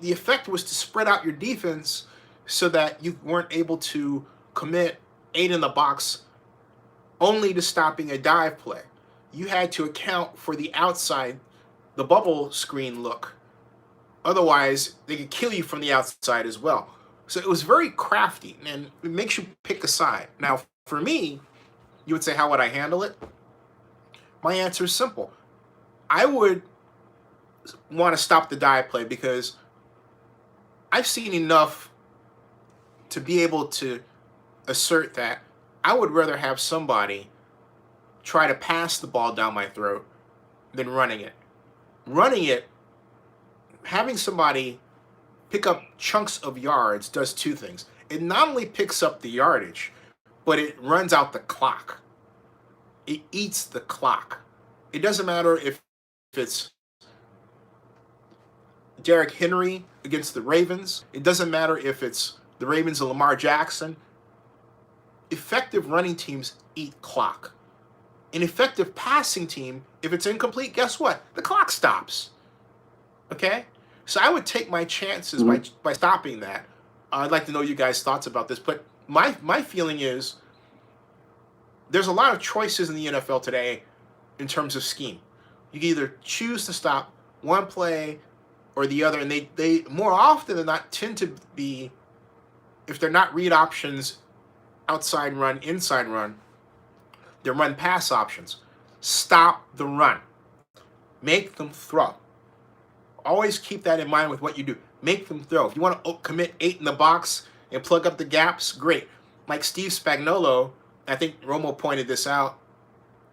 effect was to spread out your defense so that you weren't able to commit 8 in the box only to stopping a dive play. You had to account for the outside, the bubble screen look. Otherwise, they could kill you from the outside as well. So it was very crafty, and it makes you pick a side. Now, for me, you would say, how would I handle it? My answer is simple. I would want to stop the dive play because I've seen enough to be able to assert that I would rather have somebody try to pass the ball down my throat than running it. Running it, having somebody pick up chunks of yards does two things. It not only picks up the yardage, but it runs out the clock. It eats the clock. It doesn't matter if it's Derrick Henry against the Ravens. It doesn't matter if it's the Ravens and Lamar Jackson. Effective running teams eat clock. An effective passing team, if it's incomplete, guess what? The clock stops. Okay? So I would take my chances by stopping that. I'd like to know you guys' thoughts about this, but my feeling is there's a lot of choices in the NFL today in terms of scheme. You can either choose to stop one play or the other, and they more often than not tend to be, if they're not read options, outside run, inside run, they're run pass options. Stop the run. Make them throw. Always keep that in mind with what you do. Make them throw. If you want to commit 8 in the box and plug up the gaps, great. Like Steve Spagnuolo, I think Romo pointed this out,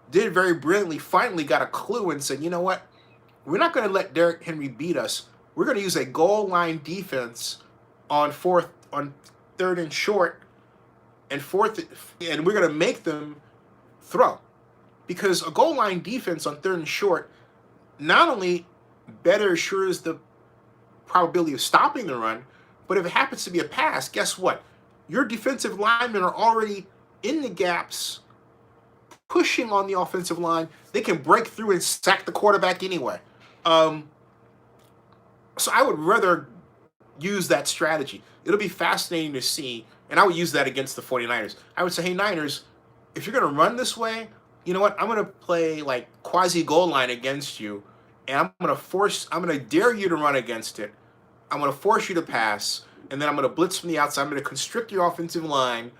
did very brilliantly, finally got a clue and said, you know what? We're not going to let Derrick Henry beat us. We're going to use a goal line defense on third and short and fourth, and we're going to make them throw. Because a goal line defense on third and short not only better assures the probability of stopping the run, but if it happens to be a pass, guess what? Your defensive linemen are already in the gaps, pushing on the offensive line. They can break through and sack the quarterback anyway. So I would rather use that strategy. It'll be fascinating to see, and I would use that against the 49ers. I would say, hey, Niners, if you're going to run this way, you know what? I'm going to play like quasi-goal line against you, and I'm going to dare you to run against it. I'm going to force you to pass, and then I'm going to blitz from the outside. I'm going to constrict your offensive line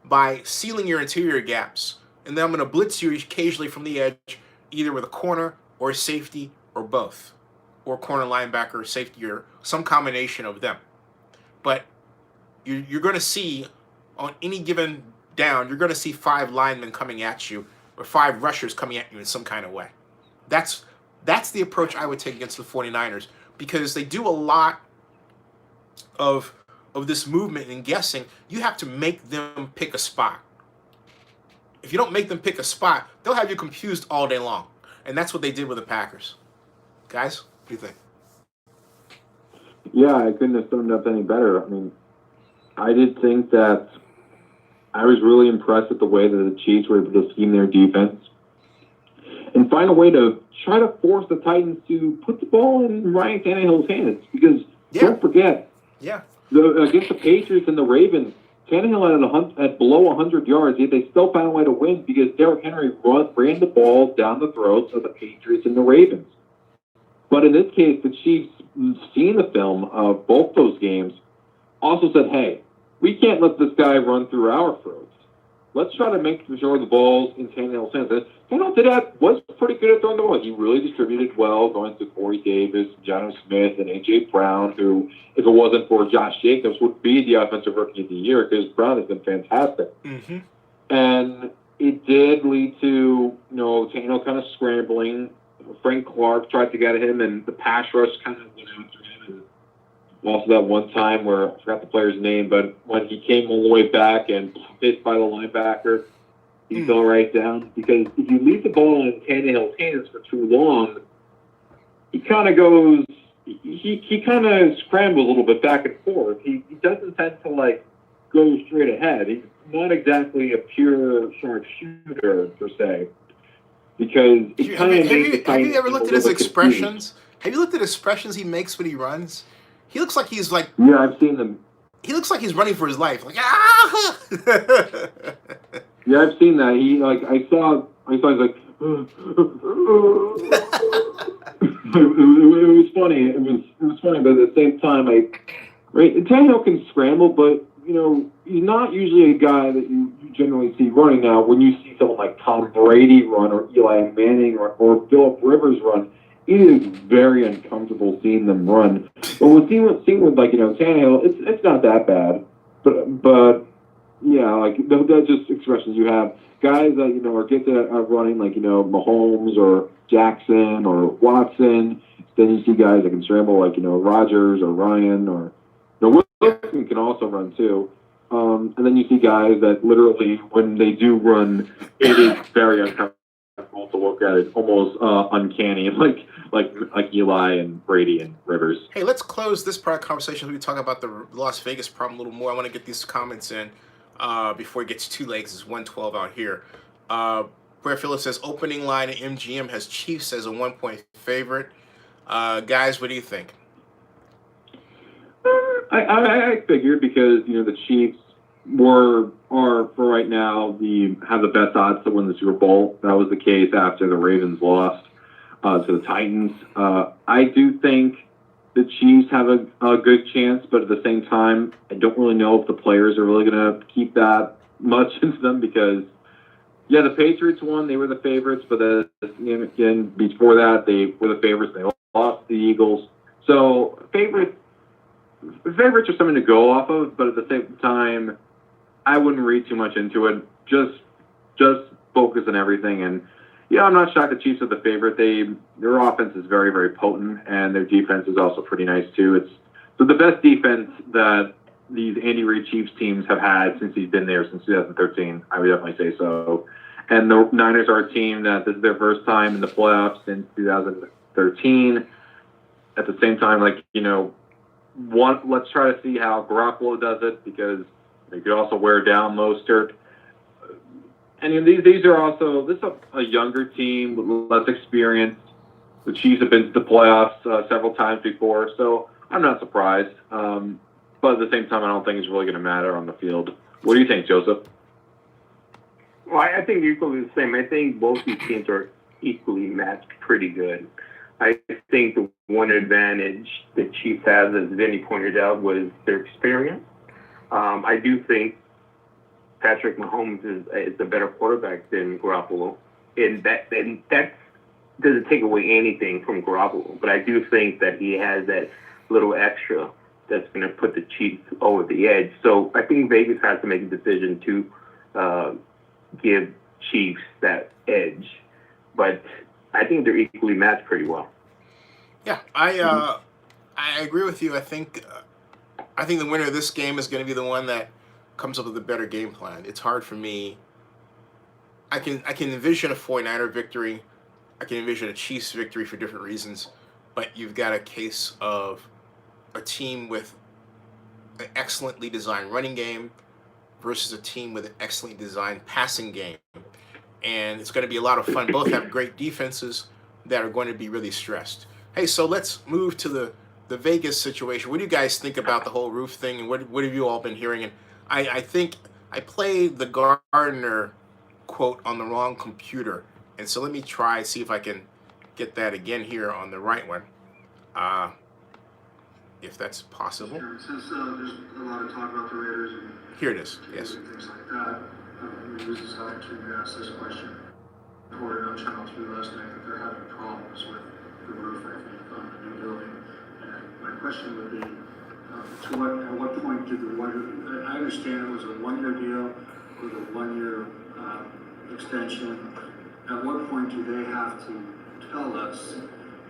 by sealing your interior gaps. And then I'm going to blitz you occasionally from the edge, either with a corner or a safety or both, or corner linebacker or safety or some combination of them. But you're going to see on any given down, you're going to see 5 linemen coming at you or 5 rushers coming at you in some kind of way. That's the approach I would take against the 49ers because they do a lot of this movement and guessing. You have to make them pick a spot. If you don't make them pick a spot, they'll have you confused all day long. And that's what they did with the Packers. Guys, what do you think? Yeah, I couldn't have summed up any better. I mean, I did think that I was really impressed with the way that the Chiefs were able to scheme their defense and find a way to try to force the Titans to put the ball in Ryan Tannehill's hands. Because don't forget, against the Patriots and the Ravens, Tannehill had below 100 yards, yet they still found a way to win because Derrick Henry ran the ball down the throats of the Patriots and the Ravens. But in this case, the Chiefs, seeing the film of both those games, also said, hey, we can't let this guy run through our throats. Let's try to make sure the ball's in Tannehill's hands. And Tannehill did that, was pretty good at throwing the ball. He really distributed well, going to Corey Davis, Jonnu Smith, and A.J. Brown, who, if it wasn't for Josh Jacobs, would be the offensive rookie of the year because Brown has been fantastic. Mm-hmm. And it did lead to, Tannehill kind of scrambling. Frank Clark tried to get at him, and the pass rush kind of went after him. And also that one time where, I forgot the player's name, but when he came all the way back and hit by the linebacker, he fell right down. Because if you leave the ball in Tannehill's hands for too long, he kind of goes he kind of scrambles a little bit back and forth. He doesn't tend to like go straight ahead. He's not exactly a pure sharpshooter per se, because it kind of have you ever looked at his expressions? Have you looked at expressions he makes when he runs? He looks like he's like, yeah, I've seen them. He looks like he's running for his life. Like, ah! Yeah, I've seen that. I saw he's like, it was funny. It was funny, but at the same time, Tannehill can scramble, but he's not usually a guy that you generally see running. Now, when you see someone like Tom Brady run, or Eli Manning, or Philip Rivers run, it is very uncomfortable seeing them run. But seeing with Tannehill, it's not that bad. But yeah, like that's just expressions you have. Guys that are get to running like Mahomes or Jackson or Watson. Then you see guys that can scramble like Rodgers or Ryan or Wilson can also run too. And then you see guys that literally, when they do run, it is very uncomfortable to look at. It's almost uncanny, like Eli and Brady and Rivers. Hey, let's close this part of the conversation. We talk about the Las Vegas problem a little more. I want to get these comments in before it gets too late, because it's 1:12 out here. Brett Phillips says, opening line at MGM has Chiefs as a 1-point favorite. Guys, what do you think? I figured, because the Chiefs are for right now have the best odds to win the Super Bowl. That was the case after the Ravens lost to the Titans. I do think the Chiefs have a good chance, but at the same time, I don't really know if the players are really going to keep that much into them, because yeah, the Patriots won; they were the favorites, but again, before that, they were the favorites. They lost the Eagles, so favorites are something to go off of, but at the same time, I wouldn't read too much into it. Just focus on everything. And yeah, I'm not shocked the Chiefs are the favorite. Their offense is very, very potent, and their defense is also pretty nice too. It's the best defense that these Andy Reid Chiefs teams have had since he's been there, since 2013. I would definitely say so. And the Niners are a team that this is their first time in the playoffs since 2013. At the same time, let's try to see how Garoppolo does it, because they could also wear down Mostert. And these are also, this is a younger team with less experience. The Chiefs have been to the playoffs several times before, so I'm not surprised. But at the same time, I don't think it's really going to matter on the field. What do you think, Joseph? Well, I think equally the same. I think both these teams are equally matched pretty good. I think the one advantage the Chiefs have, as Vinny pointed out, was their experience. I do think Patrick Mahomes is a better quarterback than Garoppolo, and that doesn't take away anything from Garoppolo. But I do think that he has that little extra that's going to put the Chiefs over the edge. So I think Vegas has to make a decision to give Chiefs that edge, but I think they're equally matched pretty well. Yeah, I agree with you. I think the winner of this game is going to be the one that comes up with a better game plan. It's hard for me. I can envision a 49er victory. I can envision a Chiefs victory for different reasons, but you've got a case of a team with an excellently designed running game versus a team with an excellently designed passing game. And it's going to be a lot of fun. Both have great defenses that are going to be really stressed. Hey, so let's move to the Vegas situation. What do you guys think about the whole roof thing, and what have you all been hearing? And I think I played the Gardner quote on the wrong computer, and so let me try, see if I can get that again here on the right one, if that's possible. Sure. Since there's a lot of talk about the Raiders and here it is. Yes. and things like that, this is how to ask this question. Reported on Channel 2 last night that they're having problems with the roof, I think, on the new building. And my question would be, at what point did I understand it was a one-year deal with a one-year extension. At what point do they have to tell us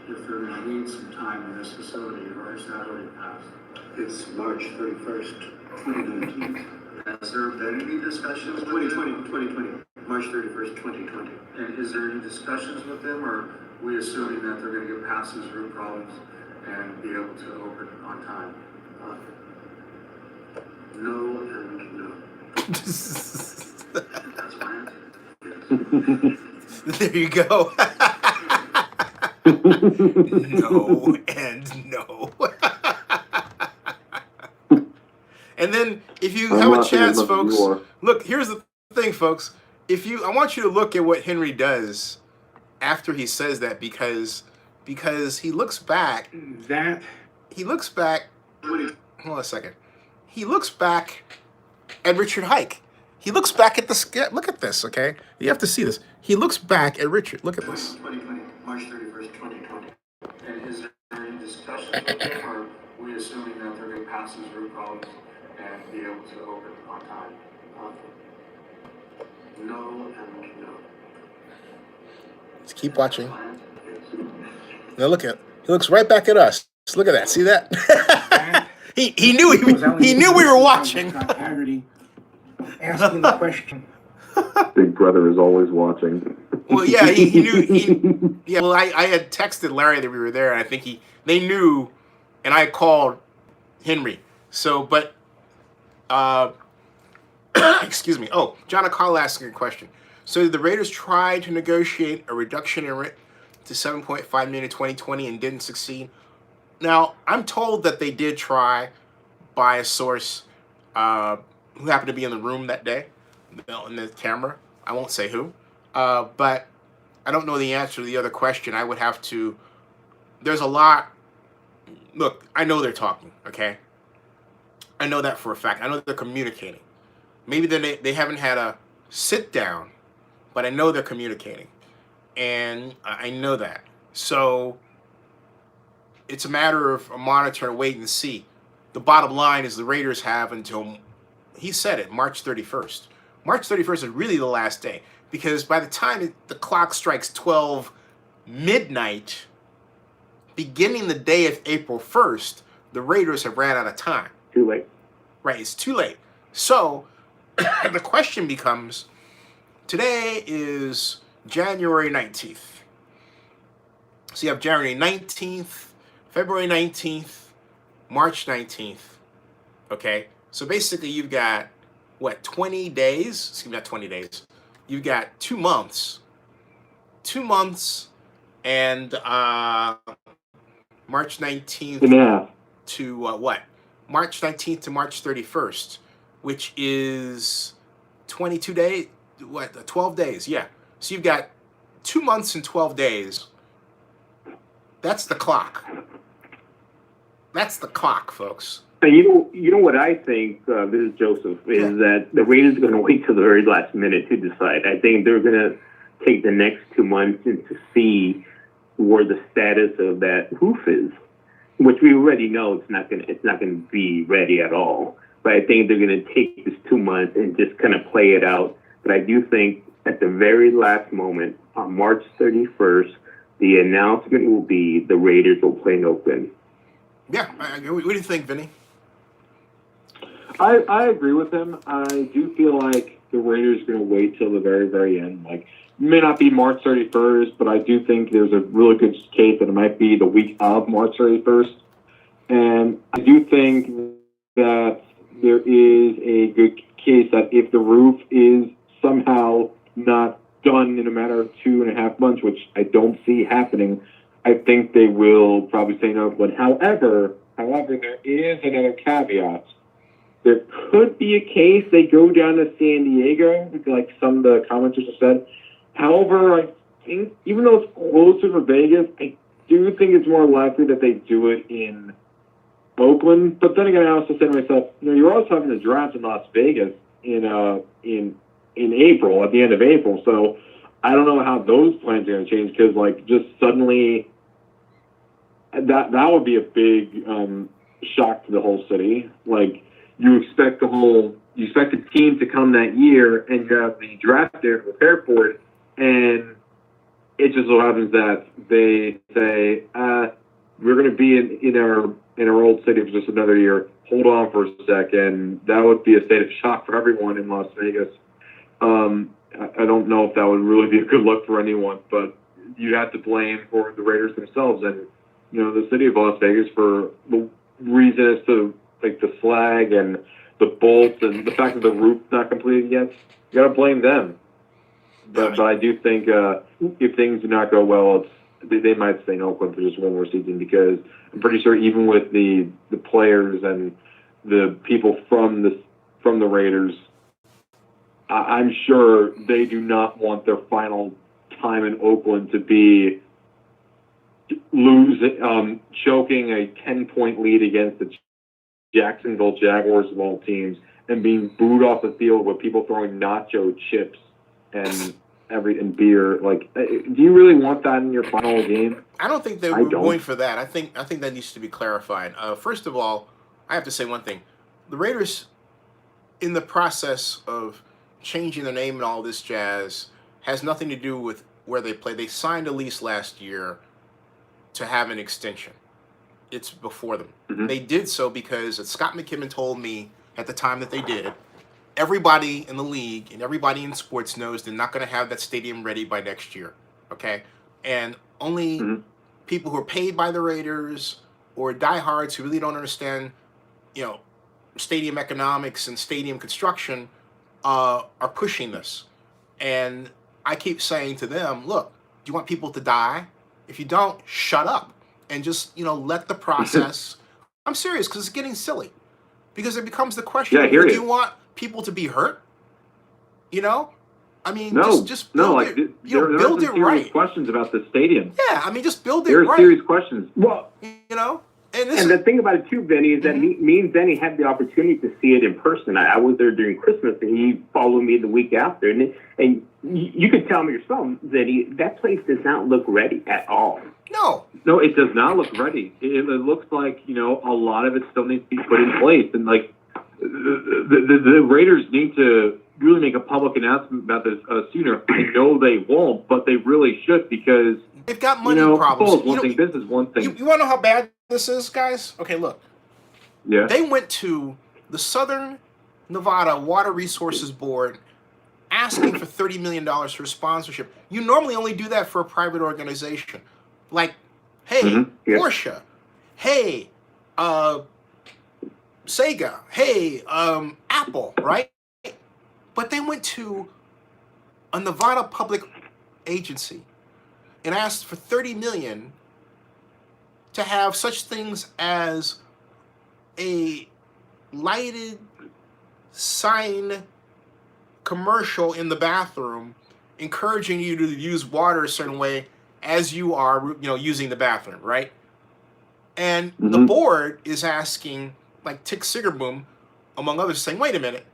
if they're going to need some time in this facility, or is that already passed? It's March 31st, 2019. Has there been any discussions with 2020. March 31st, 2020. And is there any discussions with them, or are we assuming that they're going to get past these root problems and be able to open on time? No and no. That's my answer. There you go. No and no. And then if you I'm have a laughing as chance, much as folks, you are. look, here's the thing, folks. I want you to look at what Henry does after he says that because he looks back. He looks back. Hold on a second. He looks back at Richard Hike. He looks back at the look at this, okay? You have to see this. He looks back at Richard. Look at this. 2020, March 31st, 2020. And is there any discussion, or are we assuming that they're going to pass these root cause and be able to open on time? No and no. Let's keep watching. Now look at he looks right back at us. Look at that. See that? he knew he knew we were watching. Asking the question. Big Brother is always watching. Well, yeah, he knew. Yeah, well, I had texted Larry that we were there, and I think they knew, and I called Henry. So, but, excuse me. Oh, John Akala asking a question. So, did the Raiders try to negotiate a reduction in rent to $7.5 million in 2020 and didn't succeed? Now, I'm told that they did try by a source who happened to be in the room that day, in the camera. I won't say who. But I don't know the answer to the other question. I would have to. There's a lot. Look, I know they're talking, okay? I know that for a fact. I know they're communicating. Maybe they haven't had a sit down, but I know they're communicating. And I know that. So it's a matter of a monitor and wait and see. The bottom line is the Raiders have until, he said it, March 31st. March 31st is really the last day. Because by the time the clock strikes 12 midnight, beginning the day of April 1st, the Raiders have ran out of time. Too late. Right, it's too late. So the question becomes, today is January 19th. So you have January 19th, February 19th, March 19th. Okay, so basically you've got, what, 20 days? Excuse me, not 20 days. You've got 2 months. 2 months and March 19th to what? March 19th to March 31st, which is 22 days, 12 days, yeah. So you've got 2 months and 12 days. That's the clock. That's the clock, folks. And you know what I think, this is Joseph, is that the Raiders are going to wait till the very last minute to decide. I think they're going to take the next 2 months to see where the status of that roof is, which we already know it's not going to be ready at all. But I think they're going to take this 2 months and just kind of play it out. But I do think at the very last moment, on March 31st, the announcement will be the Raiders will play in Oakland. Yeah, what do you think, Vinny? I agree with him. I do feel like the Raiders are going to wait till the very, very end. Like, it may not be March 31st, but I do think there's a really good case that it might be the week of March 31st. And I do think that there is a good case that if the roof is somehow not done in a matter of 2.5 months, which I don't see happening, I think they will probably say no. But however, there is another caveat. There could be a case they go down to San Diego, like some of the commenters have said. However, I think even though it's closer to Vegas, I do think it's more likely that they do it in Oakland. But then again, I also said to myself, you're also having the draft in Las Vegas in April, at the end of April. So I don't know how those plans are going to change because, like, just suddenly that would be a big shock to the whole city. Like, you expect the team to come that year, and you have the draft there to prepare for it, and it just so happens that they say, we're going to be in our old city for just another year. Hold on for a second. That would be a state of shock for everyone in Las Vegas. I don't know if that would really be a good look for anyone, but you'd have to blame for the Raiders themselves. And the city of Las Vegas for the reason as to like the flag and the bolts and the fact that the roof's not completed yet. You got to blame them. But I do think if things do not go well, they might stay in Oakland for just one more season, because I'm pretty sure even with the players and the people from the Raiders, I'm sure they do not want their final time in Oakland to be choking a 10-point lead against the Jacksonville Jaguars of all teams and being booed off the field with people throwing nacho chips and beer. Like, do you really want that in your final game? I don't think they were going for that. I think that needs to be clarified. First of all, I have to say one thing: the Raiders, in the process of changing their name and all this jazz, has nothing to do with where they play. They signed a lease last year to have an extension. It's before them. Mm-hmm. They did so because Scott McKibben told me at the time that they did, everybody in the league and everybody in sports knows they're not going to have that stadium ready by next year, okay? And only people who are paid by the Raiders or diehards who really don't understand, stadium economics and stadium construction are pushing this. And I keep saying to them, look, do you want people to die? If you don't, shut up and just, let the process. I'm serious, because it's getting silly. Because it becomes the question, do you want people to be hurt? I mean, just build it. Build it right. Questions about the stadium. Yeah, just build it right. There are serious questions. Well, and the thing about it too, Vinny, is that me and Vinny had the opportunity to see it in person. I was there during Christmas, and he followed me the week after, and you could tell me yourself, Vinny, that place does not look ready at all. No, it does not look ready. It looks like a lot of it still needs to be put in place, and like the Raiders need to really make a public announcement about this sooner. I know they won't, but they really should, because they've got money problems. Football is one thing, business is one thing. You want to know how bad this is, guys? Okay, look. Yeah. They went to the Southern Nevada Water Resources Board asking for $30 million for sponsorship. You normally only do that for a private organization. Like, hey, Porsche. Hey, Sega. Hey, Apple, right? But they went to a Nevada public agency and asked for $30 million to have such things as a lighted sign commercial in the bathroom encouraging you to use water a certain way as you are, using the bathroom, right? And the board is asking, like Tick Siggerboom, among others, saying, wait a minute,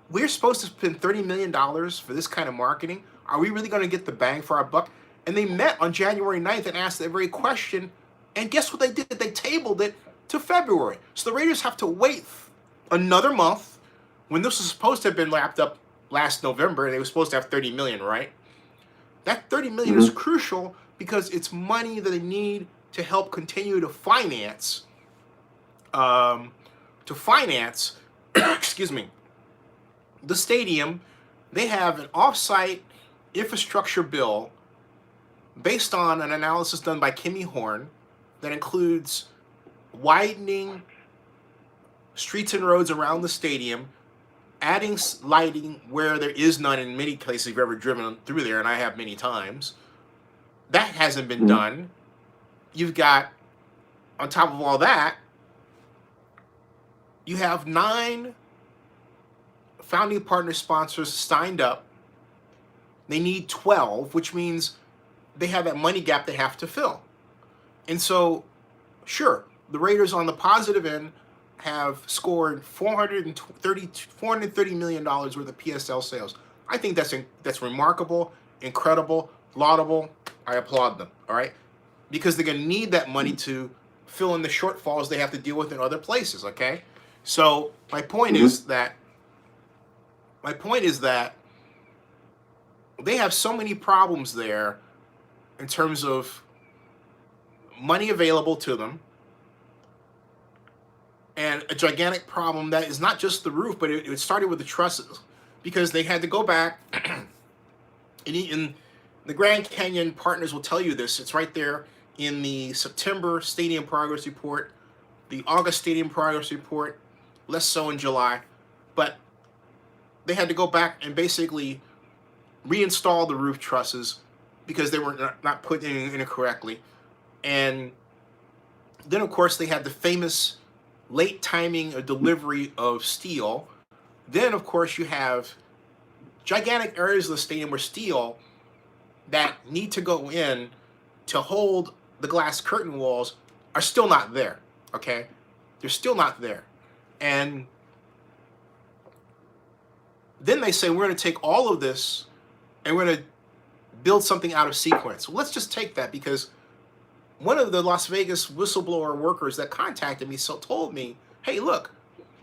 we're supposed to spend $30 million for this kind of marketing? Are we really going to get the bang for our buck? And they met on January 9th and asked that very question, and guess what they did? They tabled it to February. So the Raiders have to wait another month when this was supposed to have been wrapped up last November, and they were supposed to have $30 million, right? That $30 million is crucial because it's money that they need to help continue to finance, excuse me, the stadium. They have an off-site infrastructure bill based on an analysis done by Kimmy Horn that includes widening streets and roads around the stadium, adding lighting where there is none in many places. If you've ever driven through there, and I have many times, that hasn't been done. You've got, on top of all that, you have 9 founding partner sponsors signed up. They need 12, which means they have that money gap they have to fill. And so, sure, the Raiders on the positive end have scored $430 million worth of PSL sales. I think that's remarkable, incredible, laudable. I applaud them, all right? Because they're going to need that money to fill in the shortfalls they have to deal with in other places, okay? So my point is that they have so many problems there in terms of money available to them, and a gigantic problem that is not just the roof, but it started with the trusses, because they had to go back, and the Grand Canyon partners will tell you this, it's right there in the September stadium progress report, the August stadium progress report, less so in July. But they had to go back and basically reinstall the roof trusses because they were not put in it correctly. And then, of course, they had the famous late timing of delivery of steel. Then, of course, you have gigantic areas of the stadium where steel that need to go in to hold the glass curtain walls are still not there, okay? They're still not there. And then they say, we're going to take all of this and we're going to build something out of sequence. Well, let's just take that, because one of the Las Vegas whistleblower workers that contacted me told me, hey, look,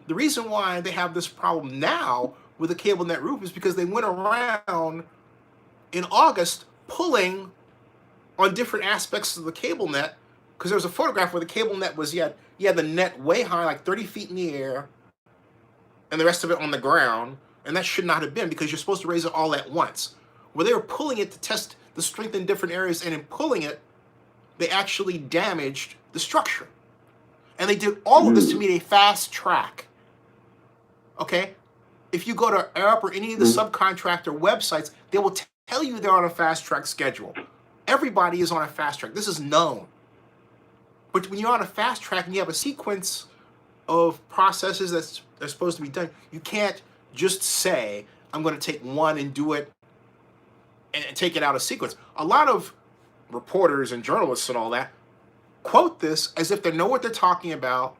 the reason why they have this problem now with the cable net roof is because they went around in August pulling on different aspects of the cable net, because there was a photograph where the cable net was, you had the net way high, like 30 feet in the air, and the rest of it on the ground, and that should not have been, because you're supposed to raise it all at once. Where they were pulling it to test the strength in different areas, and in pulling it, they actually damaged the structure. And they did all of this to meet a fast track. Okay? If you go to Arup or any of the subcontractor websites, they will tell you they're on a fast track schedule. Everybody is on a fast track. This is known. But when you're on a fast track and you have a sequence of processes that's supposed to be done, you can't just say, I'm going to take one and do it and take it out of sequence. A lot of reporters and journalists and all that quote this as if they know what they're talking about.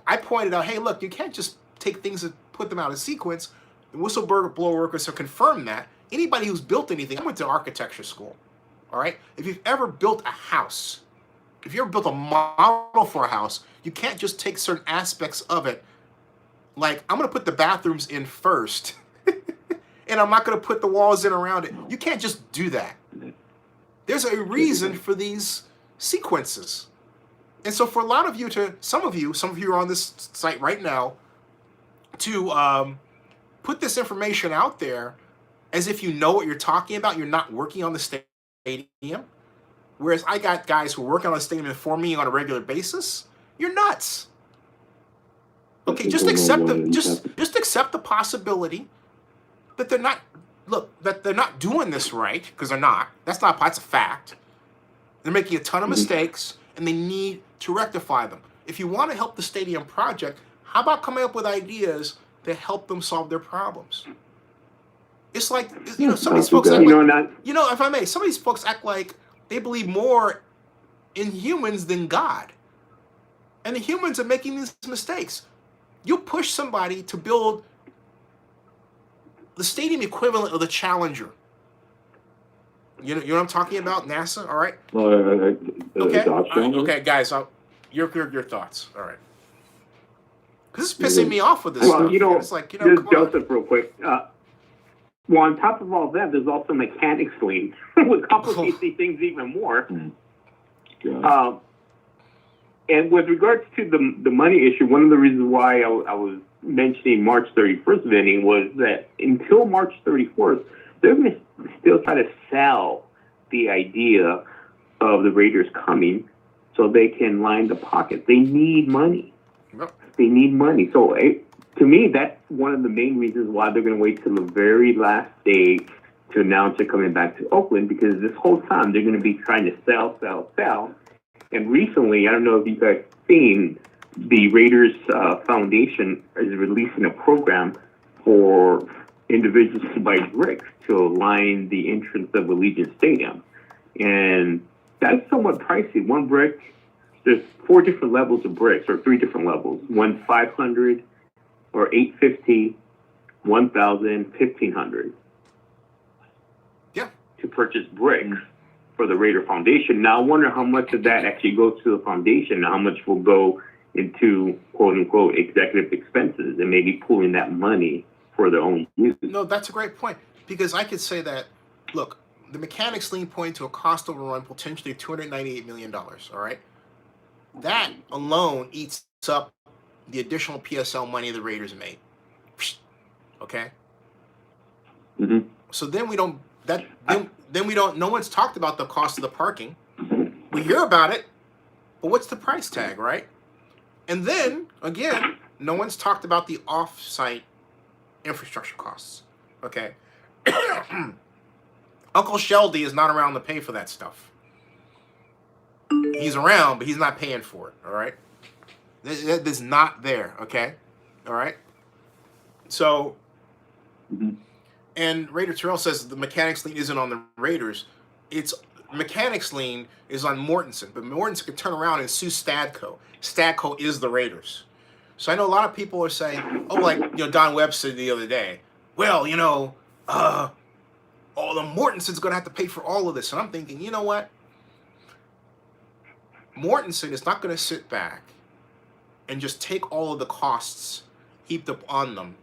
I pointed out, hey, look, you can't just take things and put them out of sequence. The whistleblower workers have confirmed that. Anybody who's built anything, I went to architecture school, all right? If you've ever built a house, if you ever built a model for a house, you can't just take certain aspects of it. Like, I'm going to put the bathrooms in first, and I'm not going to put the walls in around it. You can't just do that. There's a reason for these sequences. And so for a lot of you some of you are on this site right now, to put this information out there as if you know what you're talking about, you're not working on the stadium. Whereas I got guys who work on the stadium and inform me on a regular basis. You're nuts. Okay, just accept the possibility that they're not doing this right, because they're not. That's a fact. They're making a ton of mistakes, and they need to rectify them. If you want to help the stadium project, how about coming up with ideas that help them solve their problems? It's like, some of these folks act like, if I may, some of these folks act like they believe more in humans than God. And the humans are making these mistakes. You push somebody to build the stadium equivalent of the Challenger. You know what I'm talking about, NASA? All right. Okay. Okay, guys. Your thoughts. All right. Because it's pissing me off with this stuff. It's like, just Joseph, real quick. Well, on top of all that, there's also mechanics lien, which complicates these things even more. And with regards to the money issue, one of the reasons why I was mentioning March 31st, Vinny, was that until March 31st, they're going to still try to sell the idea of the Raiders coming so they can line the pockets. They need money. Yep. They need money. So to me, that's one of the main reasons why they're going to wait till the very last day to announce they're coming back to Oakland, because this whole time they're going to be trying to sell. And recently, I don't know if you guys have seen, the Raiders Foundation is releasing a program for individuals to buy bricks to line the entrance of Allegiant Stadium. And that's somewhat pricey. One brick, there's 4 different levels of bricks, or 3 different levels. One 500, or 850, 1,000, 1,500. Yeah. To purchase bricks for the Raider Foundation. Now, I wonder how much of that actually goes to the foundation, and how much will go into quote-unquote executive expenses, and maybe pooling that money for their own use. No, that's a great point, because I could say that, look, the mechanics lien point to a cost overrun potentially $298 million, all right? That alone eats up the additional PSL money the Raiders made, okay? Mm-hmm. So then we don't then we don't. No one's talked about the cost of the parking. We hear about it, but what's the price tag, right? And then again, no one's talked about the off-site infrastructure costs. Okay, Uncle Sheldy is not around to pay for that stuff. He's around, but he's not paying for it. All right, that is not there. Okay, all right. So, and Raider Terrell says the mechanics lien isn't on the Raiders. It's mechanics lien is on Mortensen, but Mortensen can turn around and sue Stadco. Stadco is the Raiders. So I know a lot of people are saying, oh, like, Don Webb said the other day, well, the Mortensen's going to have to pay for all of this. And I'm thinking, you know what? Mortensen is not going to sit back and just take all of the costs heaped up on them.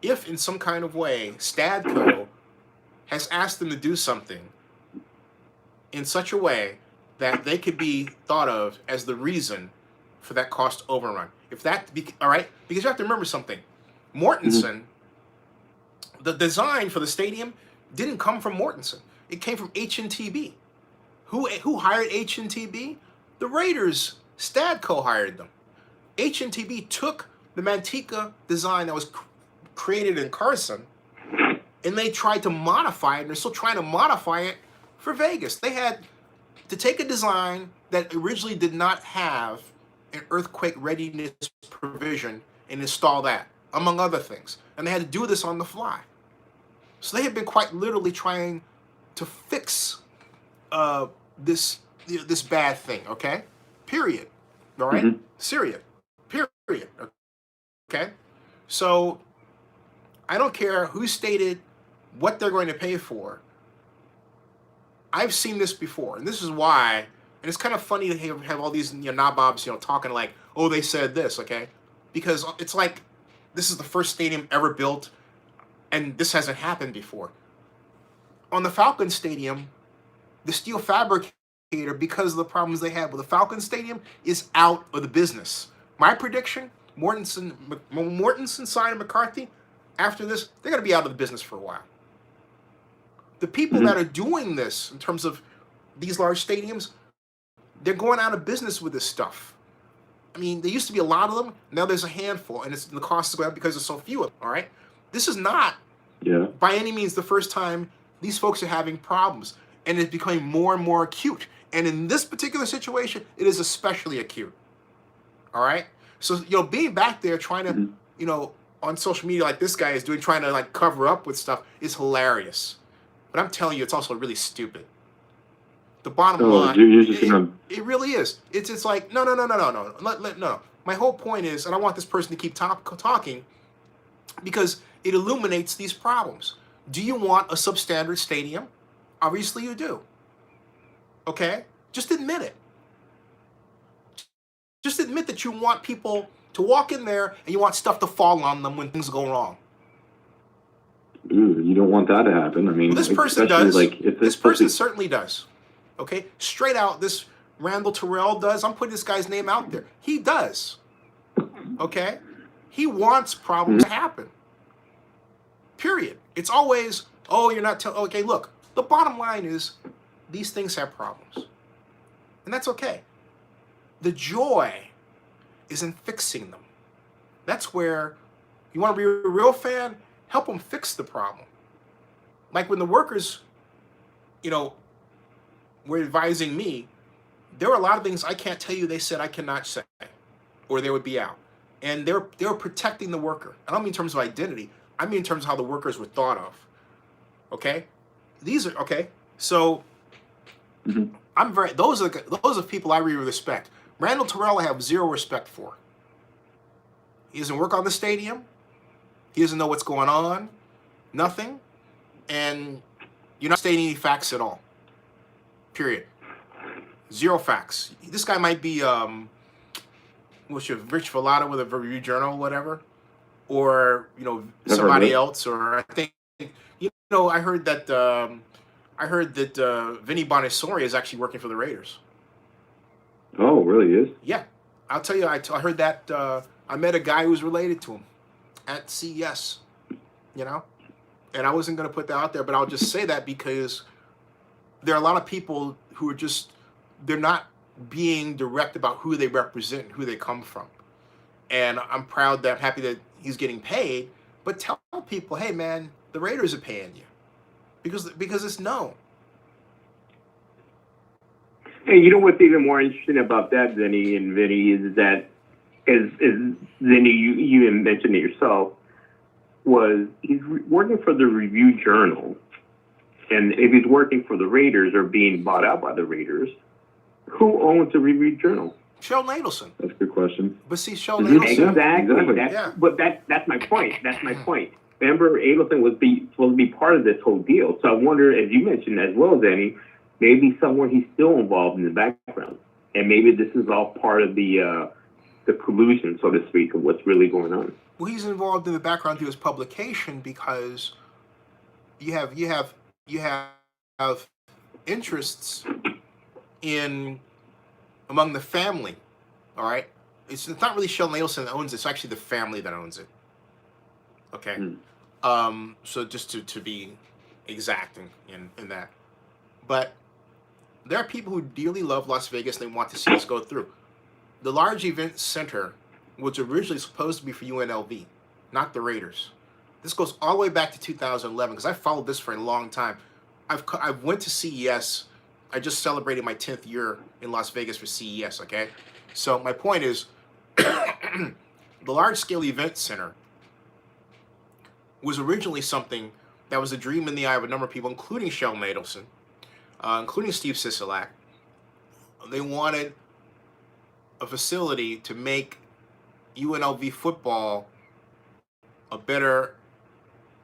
If in some kind of way Stadco has asked them to do something in such a way that they could be thought of as the reason for that cost overrun. If that, all right, because you have to remember something. Mortensen, the design for the stadium didn't come from Mortensen. It came from H&TB. Who hired H&TB? The Raiders. Stadco hired them. H&TB took the Manteca design that was created in Carson, and they tried to modify it, and they're still trying to modify it for Vegas. They had to take a design that originally did not have an earthquake readiness provision and install that, among other things. And they had to do this on the fly. So they have been quite literally trying to fix this bad thing, okay? Period. All right? Period. Okay? So I don't care who stated what they're going to pay for. I've seen this before, and this is why, and it's kind of funny to have all these nabobs, talking like, oh, they said this, okay? Because it's like, this is the first stadium ever built, and this hasn't happened before. On the Falcon Stadium, the steel fabricator, because of the problems they had with the Falcon Stadium, is out of the business. My prediction, Mortensen, Sign, and McCarthy, after this, they're going to be out of the business for a while. The people that are doing this in terms of these large stadiums, they're going out of business with this stuff. I mean, there used to be a lot of them. Now there's a handful, and the cost is going up because there's so few of them, all right? This is not, by any means, the first time these folks are having problems, and it's becoming more and more acute. And in this particular situation, it is especially acute, all right? So, being back there trying to, on social media like this guy is doing, trying to, like, cover up with stuff is hilarious. But I'm telling you, it's also really stupid. The bottom line, it really is. It's like, no. No. My whole point is, and I want this person to keep talking, because it illuminates these problems. Do you want a substandard stadium? Obviously you do. Okay? Just admit it. Just admit that you want people to walk in there and you want stuff to fall on them when things go wrong. Ooh, you don't want that to happen. I mean, well, this person does. This person certainly does. Okay? Straight out, this Randall Terrell does. I'm putting this guy's name out there. He does. Okay? He wants problems to happen. Period. It's always, oh, you're not okay, look, the bottom line is these things have problems. And that's okay. The joy is in fixing them. That's where you want to be a real fan, help them fix the problem. Like when the workers, were advising me, there were a lot of things I can't tell you they said I cannot say, or they would be out. And they were protecting the worker. I don't mean in terms of identity. I mean in terms of how the workers were thought of. Okay? These are, okay? So, those are people I really respect. Randall Terrell I have zero respect for. He doesn't work on the stadium. He doesn't know what's going on. Nothing. And you're not stating any facts at all. Period. Zero facts. This guy might be, Rich Vallada with a Review Journal or whatever. Or, somebody else. Or I think, I heard that Vinny Bonasori is actually working for the Raiders. Oh, really is? Yeah. I'll tell you, I heard that, I met a guy who was related to him at CES, And I wasn't going to put that out there, but I'll just say that because there are a lot of people who are just, they're not being direct about who they represent and who they come from. And I'm proud that, I'm happy that he's getting paid, but tell people, hey man, the Raiders are paying you because it's known. Hey, you know what's even more interesting about that, Vinny and Vinny, is that, as Vinny, you even mentioned it yourself, was he's working for the Review Journal. And if he's working for the Raiders or being bought out by the Raiders, who owns the Review Journal? Sheldon Adelson. That's a good question. But see, Sheldon Adelson. Exactly. Yeah. But that's my point. That's my point. Remember, Adelson was supposed to be part of this whole deal. So I wonder, as you mentioned as well, Danny, maybe somewhere he's still involved in the background, and maybe this is all part of the collusion, so to speak, of what's really going on. Well, he's involved in the background through his publication because you have interests among the family. All right, it's not really Sheldon Adelson that owns it. It's actually the family that owns it. Okay, so just to be exact in that, but there are people who dearly love Las Vegas and they want to see us go through. The large event center was originally supposed to be for UNLV, not the Raiders. This goes all the way back to 2011 because I followed this for a long time. I went to CES. I just celebrated my 10th year in Las Vegas for CES, okay? So my point is, the large-scale event center was originally something that was a dream in the eye of a number of people, including Sheldon Adelson, including Steve Sisolak. They wanted a facility to make UNLV football a better,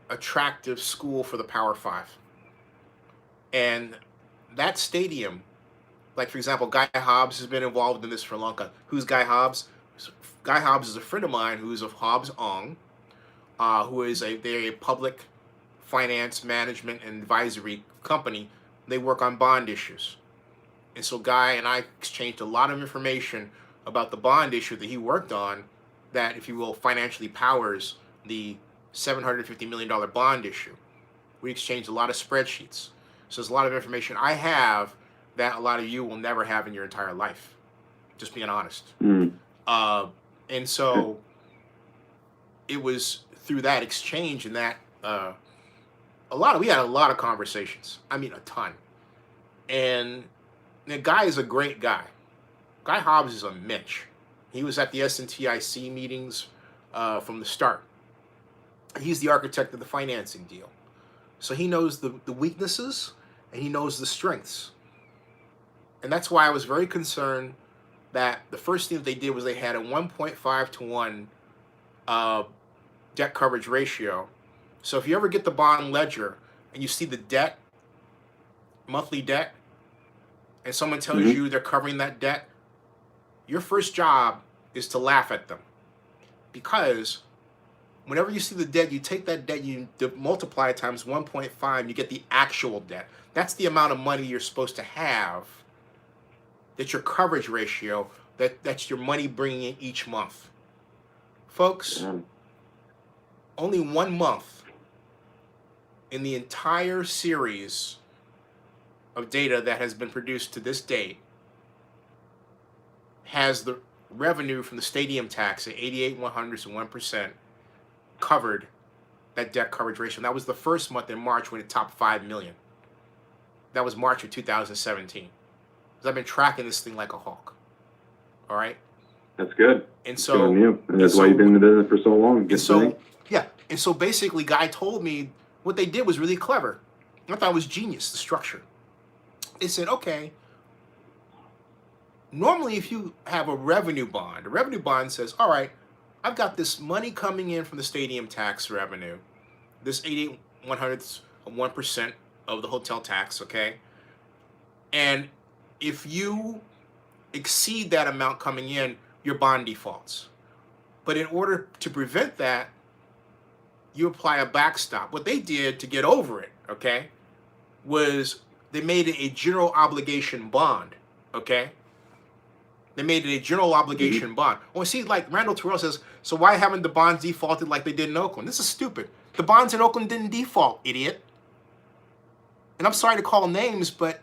attractive school for the Power Five. And that stadium, like for example, Guy Hobbs has been involved in this for a long time. Who's Guy Hobbs? Guy Hobbs is a friend of mine who's of Hobbs Ong, who is they're a public finance management and advisory company. They work on bond issues. And so Guy and I exchanged a lot of information about the bond issue that he worked on that, if you will, financially powers the $750 million bond issue. We exchanged a lot of spreadsheets. So there's a lot of information I have that a lot of you will never have in your entire life. Just being honest. And so it was through that exchange and that we had a lot of conversations. I mean, a ton. And the guy is a great guy. Guy Hobbs is a Mitch. He was at the SNTIC meetings from the start. He's the architect of the financing deal. So he knows the weaknesses and he knows the strengths. And that's why I was very concerned that the first thing that they did was they had a 1.5 to 1 debt coverage ratio. So if you ever get the bond ledger and you see the debt, monthly debt, and someone tells you they're covering that debt, your first job is to laugh at them. Because whenever you see the debt, you take that debt, you multiply it times 1.5, you get the actual debt. That's the amount of money you're supposed to have. That's your coverage ratio. That's your money bringing in each month. Folks, only 1 month in the entire series of data that has been produced to this date has the revenue from the stadium tax at 88 100ths of 1% covered that debt coverage ratio. And that was the first month in March when it topped 5 million. That was March of 2017. Because I've been tracking this thing like a hawk. All right? That's good. And so, and that's why you've been in the business for so long. And so basically, Guy told me what they did was really clever. I thought it was genius, the structure. They said, okay, normally if you have a revenue bond says, all right, I've got this money coming in from the stadium tax revenue, this 88 100ths of 1% of the hotel tax, okay? And if you exceed that amount coming in, your bond defaults. But in order to prevent that, you apply a backstop. What they did to get over it, okay, was they made it a general obligation bond, okay? They made it a general obligation bond. Well, see, like Randall Terrell says, so why haven't the bonds defaulted like they did in Oakland? This is stupid. The bonds in Oakland didn't default, idiot. And I'm sorry to call names, but,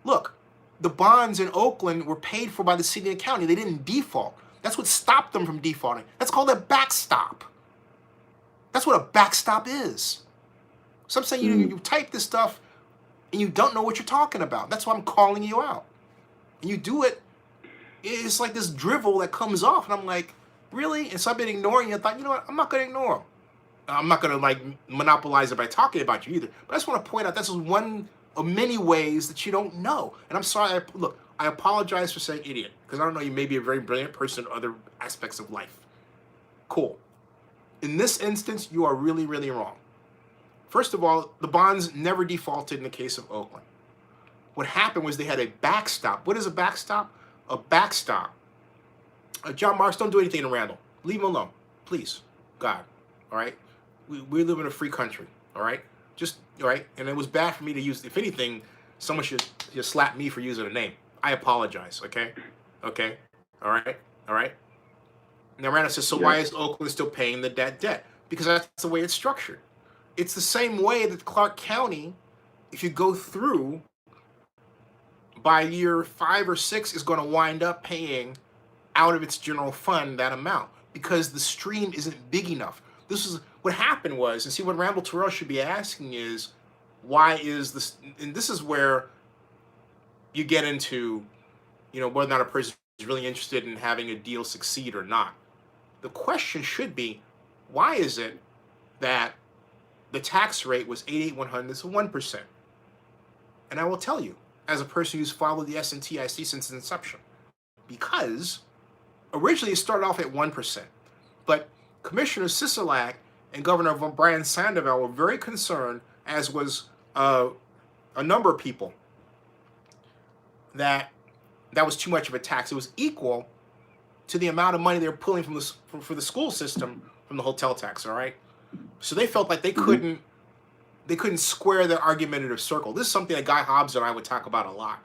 look, the bonds in Oakland were paid for by the city and county. They didn't default. That's what stopped them from defaulting. That's called a backstop. That's what a backstop is. So I'm saying you type this stuff and you don't know what you're talking about. That's why I'm calling you out. And you do it, it's like this drivel that comes off. And I'm like, really? And so I've been ignoring you. I thought, you know what? I'm not going to ignore them. I'm not going to monopolize it by talking about you either. But I just want to point out that's one of many ways that you don't know. And I'm sorry. Look, I apologize for saying idiot because I don't know. You may be a very brilliant person in other aspects of life. Cool. In this instance, you are really, really wrong. First of all, the bonds never defaulted in the case of Oakland. What happened was they had a backstop. What is a backstop? A backstop. John Marks, don't do anything to Randall. Leave him alone. Please. God. All right? We live in a free country. All right? All right? And it was bad for me to use, if anything, someone should just slap me for using a name. I apologize, okay? Okay? All right? All right? Now, Randall says, so why is Oakland still paying the debt? Because that's the way it's structured. It's the same way that Clark County, if you go through, by year 5 or 6, is going to wind up paying out of its general fund that amount because the stream isn't big enough. This is what happened was, and see what Randall Terrell should be asking is, why is this? And this is where you get into, whether or not a person is really interested in having a deal succeed or not. The question should be, why is it that the tax rate was 88/100ths of 1%? And I will tell you, as a person who's followed the SNTIC since its inception, because originally it started off at 1%, but Commissioner Sisolak and Governor Brian Sandoval were very concerned, as was a number of people, that was too much of a tax. It was equal to the amount of money they were pulling for the school system from the hotel tax. All right, so they felt like they couldn't square their argumentative circle. This is something that Guy Hobbs and I would talk about a lot.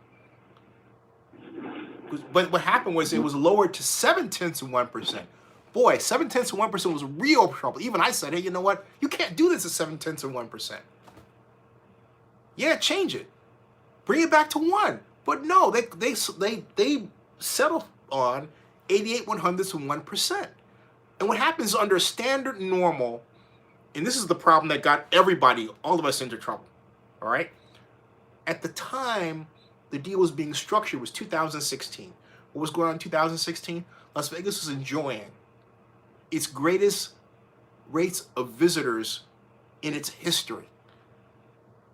But what happened was it was lowered to 0.7%. Boy, 0.7% was real trouble. Even I said, hey, you know what? You can't do this at 0.7%. Yeah, change it. Bring it back to 1. But no, they settled on 88/100ths of 1%. And what happens under standard normal, and this is the problem that got everybody, all of us, into trouble, all right? At the time the deal was being structured was 2016. What was going on in 2016? Las Vegas was enjoying its greatest rates of visitors in its history.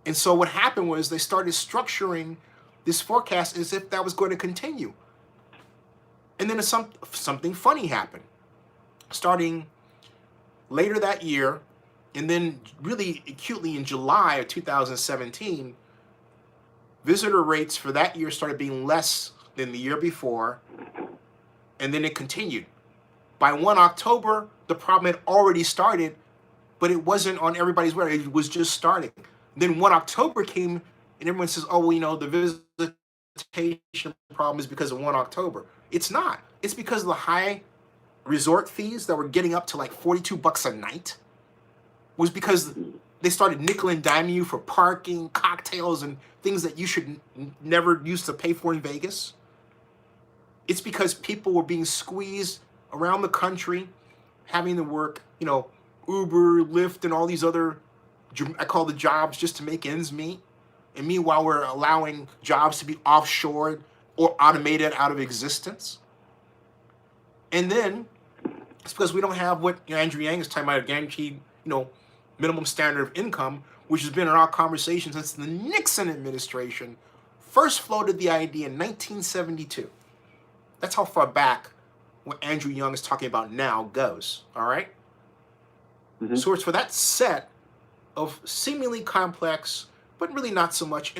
And so what happened was they started structuring this forecast as if that was going to continue. And then something funny happened. Starting later that year, and then really acutely in July of 2017, visitor rates for that year started being less than the year before, and then it continued. By 1 October, the problem had already started, but it wasn't on everybody's radar. It was just starting. Then 1 October came, and everyone says, oh, well, the visitation problem is because of 1 October. It's not. It's because of the high resort fees that were getting up to like $42 a night. Was because they started nickel and diming you for parking, cocktails, and things that you should never used to pay for in Vegas. It's because people were being squeezed around the country, having to work, Uber, Lyft, and all these other, I call the jobs just to make ends meet. And meanwhile, we're allowing jobs to be offshored or automated out of existence. And then it's because we don't have what Andrew Yang is talking about, a guaranteed, minimum standard of income, which has been in our conversation since the Nixon administration first floated the idea in 1972. That's how far back what Andrew Young is talking about now goes, all right? Mm-hmm. So it's for that set of seemingly complex, but really not so much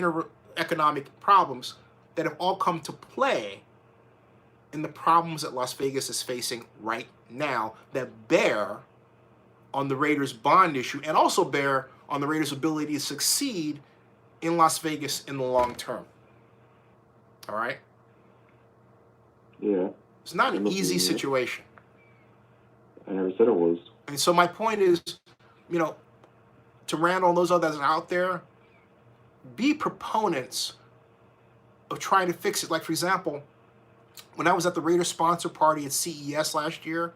economic problems that have all come to play in the problems that Las Vegas is facing right now that bear on the Raiders' bond issue and also bear on the Raiders' ability to succeed in Las Vegas in the long term. All right? Yeah. It's not an easy situation. I never said it was. And so my point is, to Randall and those others out there, be proponents of trying to fix it. Like, for example, when I was at the Raiders sponsor party at CES last year,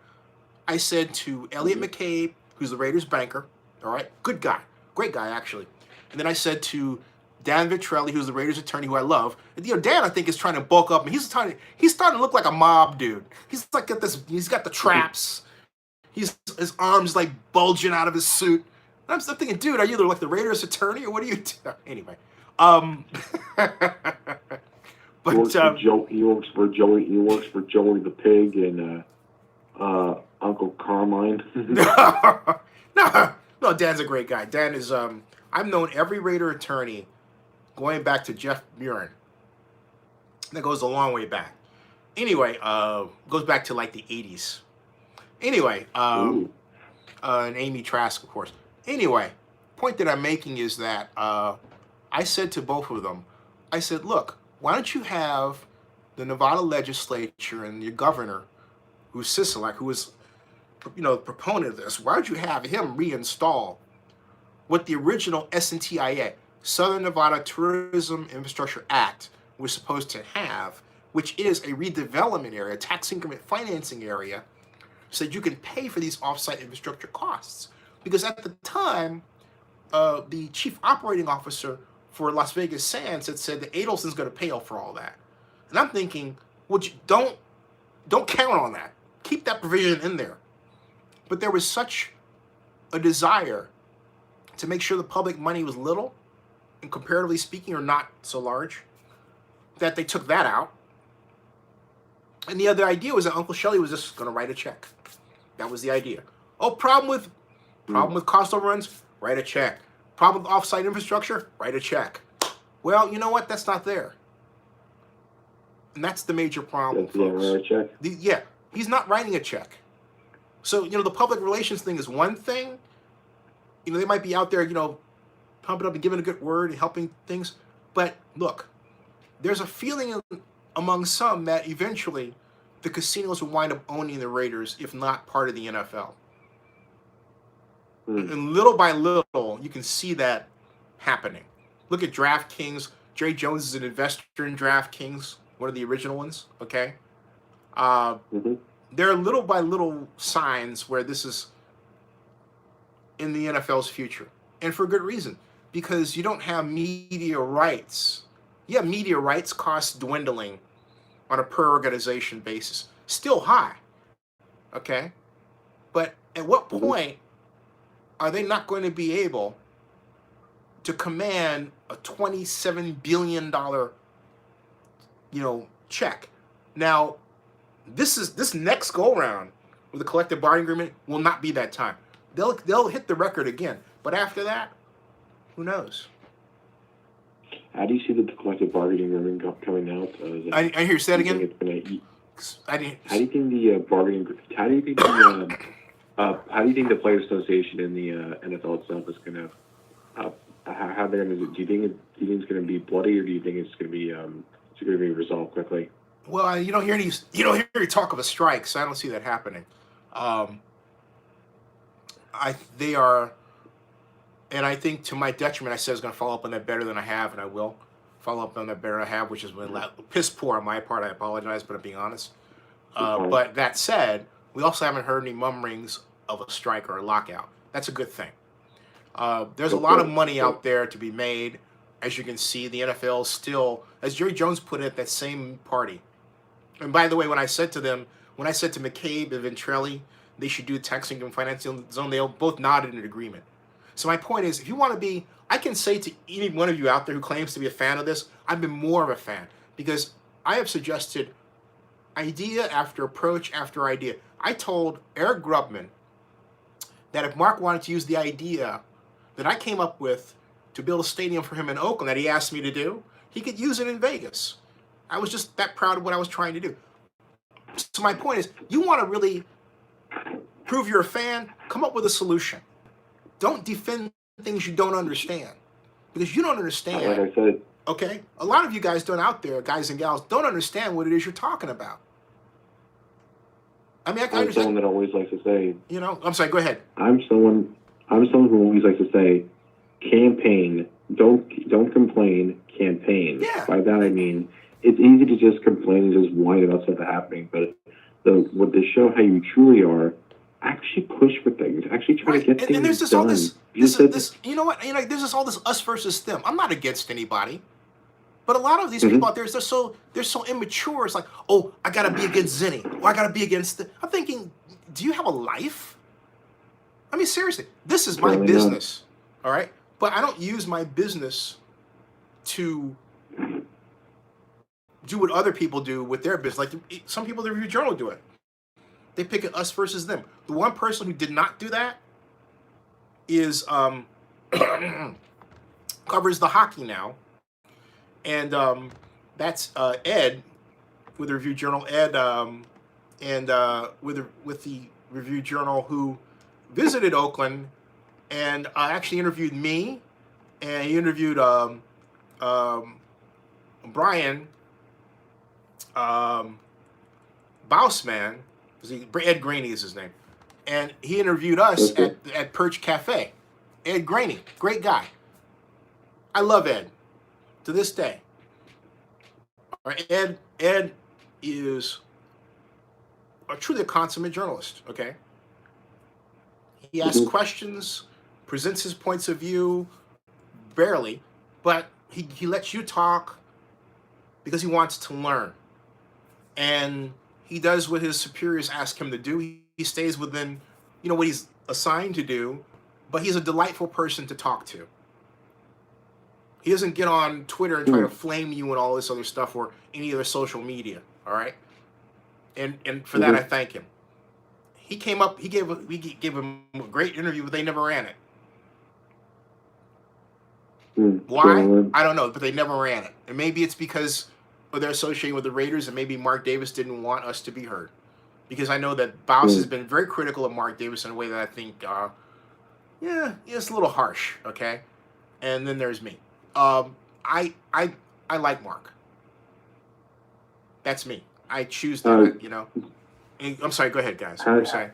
I said to Elliot McCabe, who's the Raiders banker, all right, good guy, great guy actually, and then I said to Dan Vitrelli, who's the Raiders attorney, who I love, and, Dan, I think, is trying to bulk up, and he's starting to look like a mob dude. He's like he's got the traps, his arms like bulging out of his suit. And I'm still thinking, dude, are you like the Raiders attorney or what are you? Anyway, but he works for Joe. He works for Joey. He works for Joey the Pig and Uncle Carmine. No, Dan's a great guy. Dan is I've known every Raider attorney going back to Jeff Murin. That goes a long way back. Anyway, goes back to like the 80s. Anyway, and Amy Trask, of course. Anyway, point that I'm making is that I said to both of them, I said, look, why don't you have the Nevada legislature and your governor, who's Sisolak, who is, the proponent of this, why don't you have him reinstall what the original SNTIA, Southern Nevada Tourism Infrastructure Act, was supposed to have, which is a redevelopment area, tax increment financing area, so that you can pay for these offsite infrastructure costs. Because at the time, the chief operating officer for Las Vegas Sands had said that Adelson's going to pay for all that. And I'm thinking, don't count on that. Keep that provision in there. But there was such a desire to make sure the public money was little, and comparatively speaking, or not so large, that they took that out. And the other idea was that Uncle Shelley was just going to write a check. That was the idea. Oh, problem with cost overruns? Write a check. Problem with offsite infrastructure? Write a check. Well, you know what? That's not there. And that's the major problem, folks. Check. Yeah, he's not writing a check. So, the public relations thing is one thing. They might be out there, pumping up and giving a good word and helping things. But look, there's a feeling among some that eventually the casinos will wind up owning the Raiders, if not part of the NFL. And little by little, you can see that happening. Look at DraftKings. Jerry Jones is an investor in DraftKings, one of the original ones, okay? There are little by little signs where this is in the NFL's future. And for good reason. Because you don't have media rights. Yeah, media rights costs dwindling on a per organization basis. Still high, okay? But at what point are they not going to be able to command a $27 billion, check? Now, this next go round with the collective bargaining agreement will not be that time. They'll hit the record again, but after that, who knows? How do you see the collective bargaining agreement coming out? I hear you say that again. How do you think the bargaining? How do you think the how do you think the Players Association and the NFL itself is going to? How they're going to? Do you think it's going to be bloody, or do you think it's going to be resolved quickly? Well, you don't hear any talk of a strike, so I don't see that happening. They are, and I think to my detriment, I said I was going to follow up on that better than I have, and I will follow up on that better than I have, which is piss poor on my part. I apologize, but I'm being honest. But that said, we also haven't heard any murmurings of a strike or a lockout. That's a good thing. There's a lot of money out there to be made. As you can see, the NFL is still, as Jerry Jones put it, that same party. And by the way, when I said to McCabe and Ventrelli, they should do tax income financing zone, they both nodded in agreement. So my point is, if you want to be, I can say to any one of you out there who claims to be a fan of this, I've been more of a fan because I have suggested idea after approach after idea. I told Eric Grubman that if Mark wanted to use the idea that I came up with to build a stadium for him in Oakland that he asked me to do, he could use it in Vegas. I was just that proud of what I was trying to do. So my point is, you want to really prove you're a fan, come up with a solution. Don't defend things you don't understand. Because you don't understand. Like I said. Okay? A lot of you guys out there, guys and gals, don't understand what it is you're talking about. I mean, I can I'm understand. someone that always likes to say. I'm sorry, go ahead. I'm someone who always likes to say, campaign. Don't complain. Campaign. Yeah. By that I mean it's easy to just complain and just whine about stuff happening, but what they show how you truly are. Actually push for things. Actually try to get things and there's just done. all this you know what, there's just all this us versus them. I'm not against anybody, but a lot of these people out there, they're so immature. It's like, oh, I gotta be against Zinni, or I gotta be against I'm thinking, do you have a life? I mean, seriously, this is my business, all right? But I don't use my business to do what other people do with their business. Like some people, the Review Journal do it. They pick it us versus them. The one person who did not do that is covers the hockey now, and that's Ed with the Review Journal. Ed and with the Review Journal, who visited Oakland and actually interviewed me, and he interviewed Brian Bausman. Ed Graney is his name, and he interviewed us at Perch Cafe. Ed Graney, great guy. I love Ed to this day. All right, Ed is truly a consummate journalist. Okay, he asks questions, presents his points of view, barely, but he lets you talk because he wants to learn, and he does what his superiors ask him to do. He stays within, what he's assigned to do, but he's a delightful person to talk to. He doesn't get on Twitter and try to flame you and all this other stuff or any other social media. All right, and for that I thank him. He came up. We gave him a great interview, but they never ran it. Why? I don't know, but they never ran it, and maybe it's because they're associated with the Raiders, and maybe Mark Davis didn't want us to be heard, because I know that Baus has been very critical of Mark Davis in a way that I think, it's a little harsh. Okay, and then there's me. I like Mark. That's me. I choose that. And, I'm sorry. Go ahead, guys. What were you saying?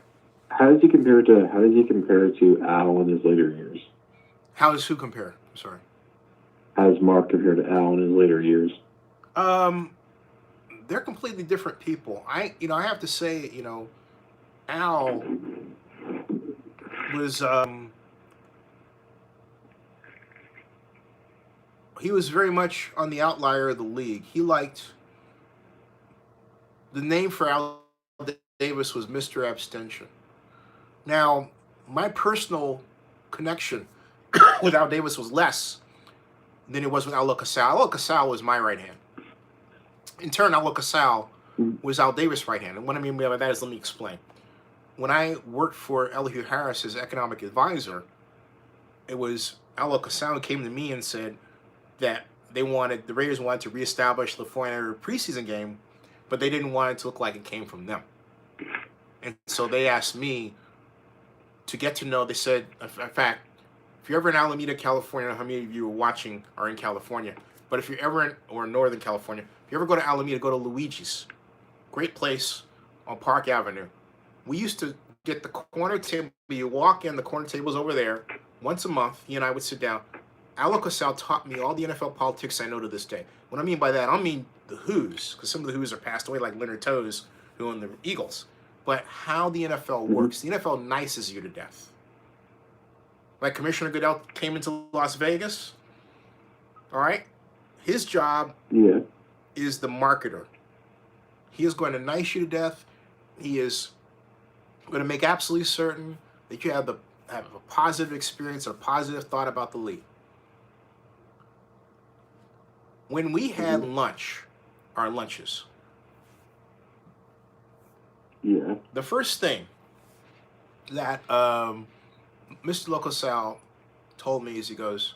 How does he compare to Al in his later years? How does who compare? I'm sorry. How does Mark compare to Al in his later years? They're completely different people. I have to say, Al was, he was very much on the outlier of the league. He liked, the name for Al Davis was Mr. Abstention. Now, my personal connection with Al Davis was less than it was with Al Casal. Al Casal was my right hand. In turn, Al Casal was Al Davis' right hand. And what I mean by that is, let me explain. When I worked for Elihu Harris as economic advisor, it was Al Casal who came to me and said that the Raiders wanted to reestablish the 400 preseason game, but they didn't want it to look like it came from them. And so they asked me to get to know, they said, in fact, if you're ever in Alameda, California, I don't know how many of you are watching are in California, but if you're ever in Northern California, if you ever go to Alameda, go to Luigi's. Great place on Park Avenue. We used to get the corner table. You walk in, the corner table's over there. Once a month, he and I would sit down. Al Casal taught me all the NFL politics I know to this day. What I mean by that, I don't mean the Who's, because some of the Who's are passed away, like Leonard Toews, who owned the Eagles. But how the NFL works. The NFL nices you to death. Like Commissioner Goodell came into Las Vegas. All right? His job is the marketer. He is going to nice you to death. He is going to make absolutely certain that you have a positive experience, a positive thought about the league. When we had our lunches, the first thing that Mr. Locosal told me is, he goes,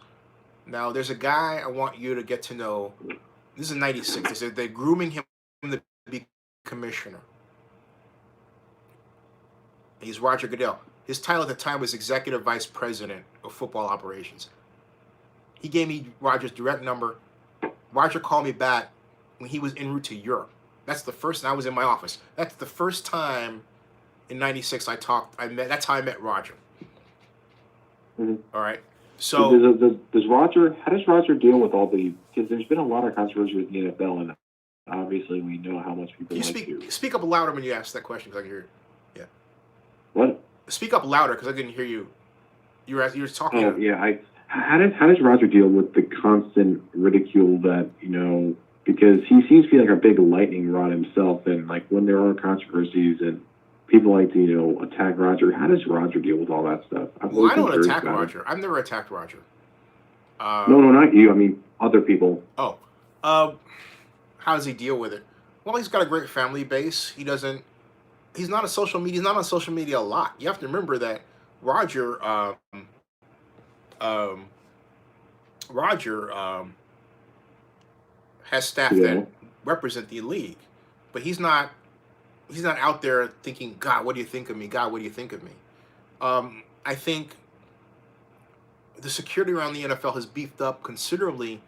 now there's a guy I want you to get to know. This is in 96. They said they're grooming him to be commissioner. He's Roger Goodell. His title at the time was Executive Vice President of Football Operations. He gave me Roger's direct number. Roger called me back when he was en route to Europe. That's the first, and I was in my office. That's the first time in 96 that's how I met Roger. All right. So does Roger? How does Roger deal with all the? Because there's been a lot of controversy with the NFL, and obviously we know how much people you like to. speak up louder when you ask that question because I can hear you. Yeah. What? Speak up louder because I didn't hear you. You were talking. Oh yeah, how does Roger deal with the constant ridicule that because he seems to be like a big lightning rod himself, and like when there are controversies and people like to attack Roger, how does Roger deal with all that stuff? Well, I don't attack Roger. I've never attacked Roger. No, not you. I mean other people. Oh, how does he deal with it? Well, he's got a great family base. He's not a social media. He's not on social media a lot. You have to remember that Roger. Roger has staff that represent the league, but he's not out there thinking, God, what do you think of me? God, what do you think of me? I think the security around the NFL has beefed up considerably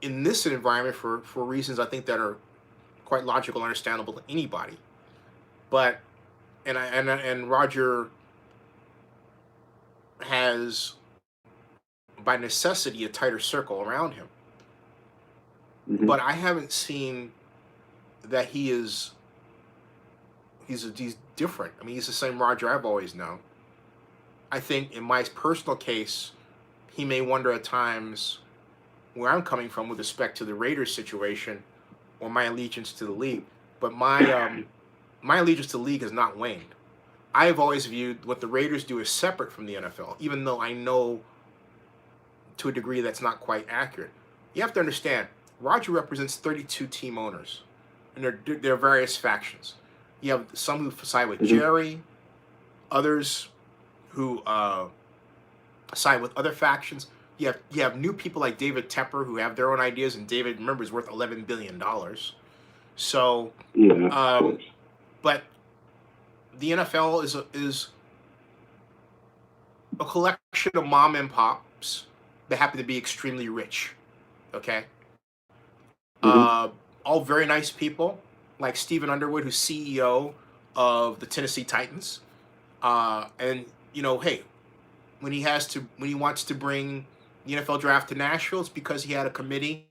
in this environment for reasons I think that are quite logical and understandable to anybody. But and Roger has, by necessity, a tighter circle around him. Mm-hmm. But I haven't seen that he's different. I mean, he's the same Roger I've always known. I think in my personal case, he may wonder at times where I'm coming from with respect to the Raiders situation or my allegiance to the league. But my allegiance to the league has not waned. I have always viewed what the Raiders do as separate from the NFL, even though I know to a degree that's not quite accurate. You have to understand, Roger represents 32 team owners, and there are various factions. You have some who side with Jerry, others who side with other factions. You have new people like David Tepper who have their own ideas, and David, remember, is worth $11 billion. So, but the NFL is a collection of mom and pops that happen to be extremely rich. Okay, all very nice people like Stephen Underwood, who's CEO of the Tennessee Titans, and hey, when he wants to bring the NFL draft to Nashville, it's because he had a committee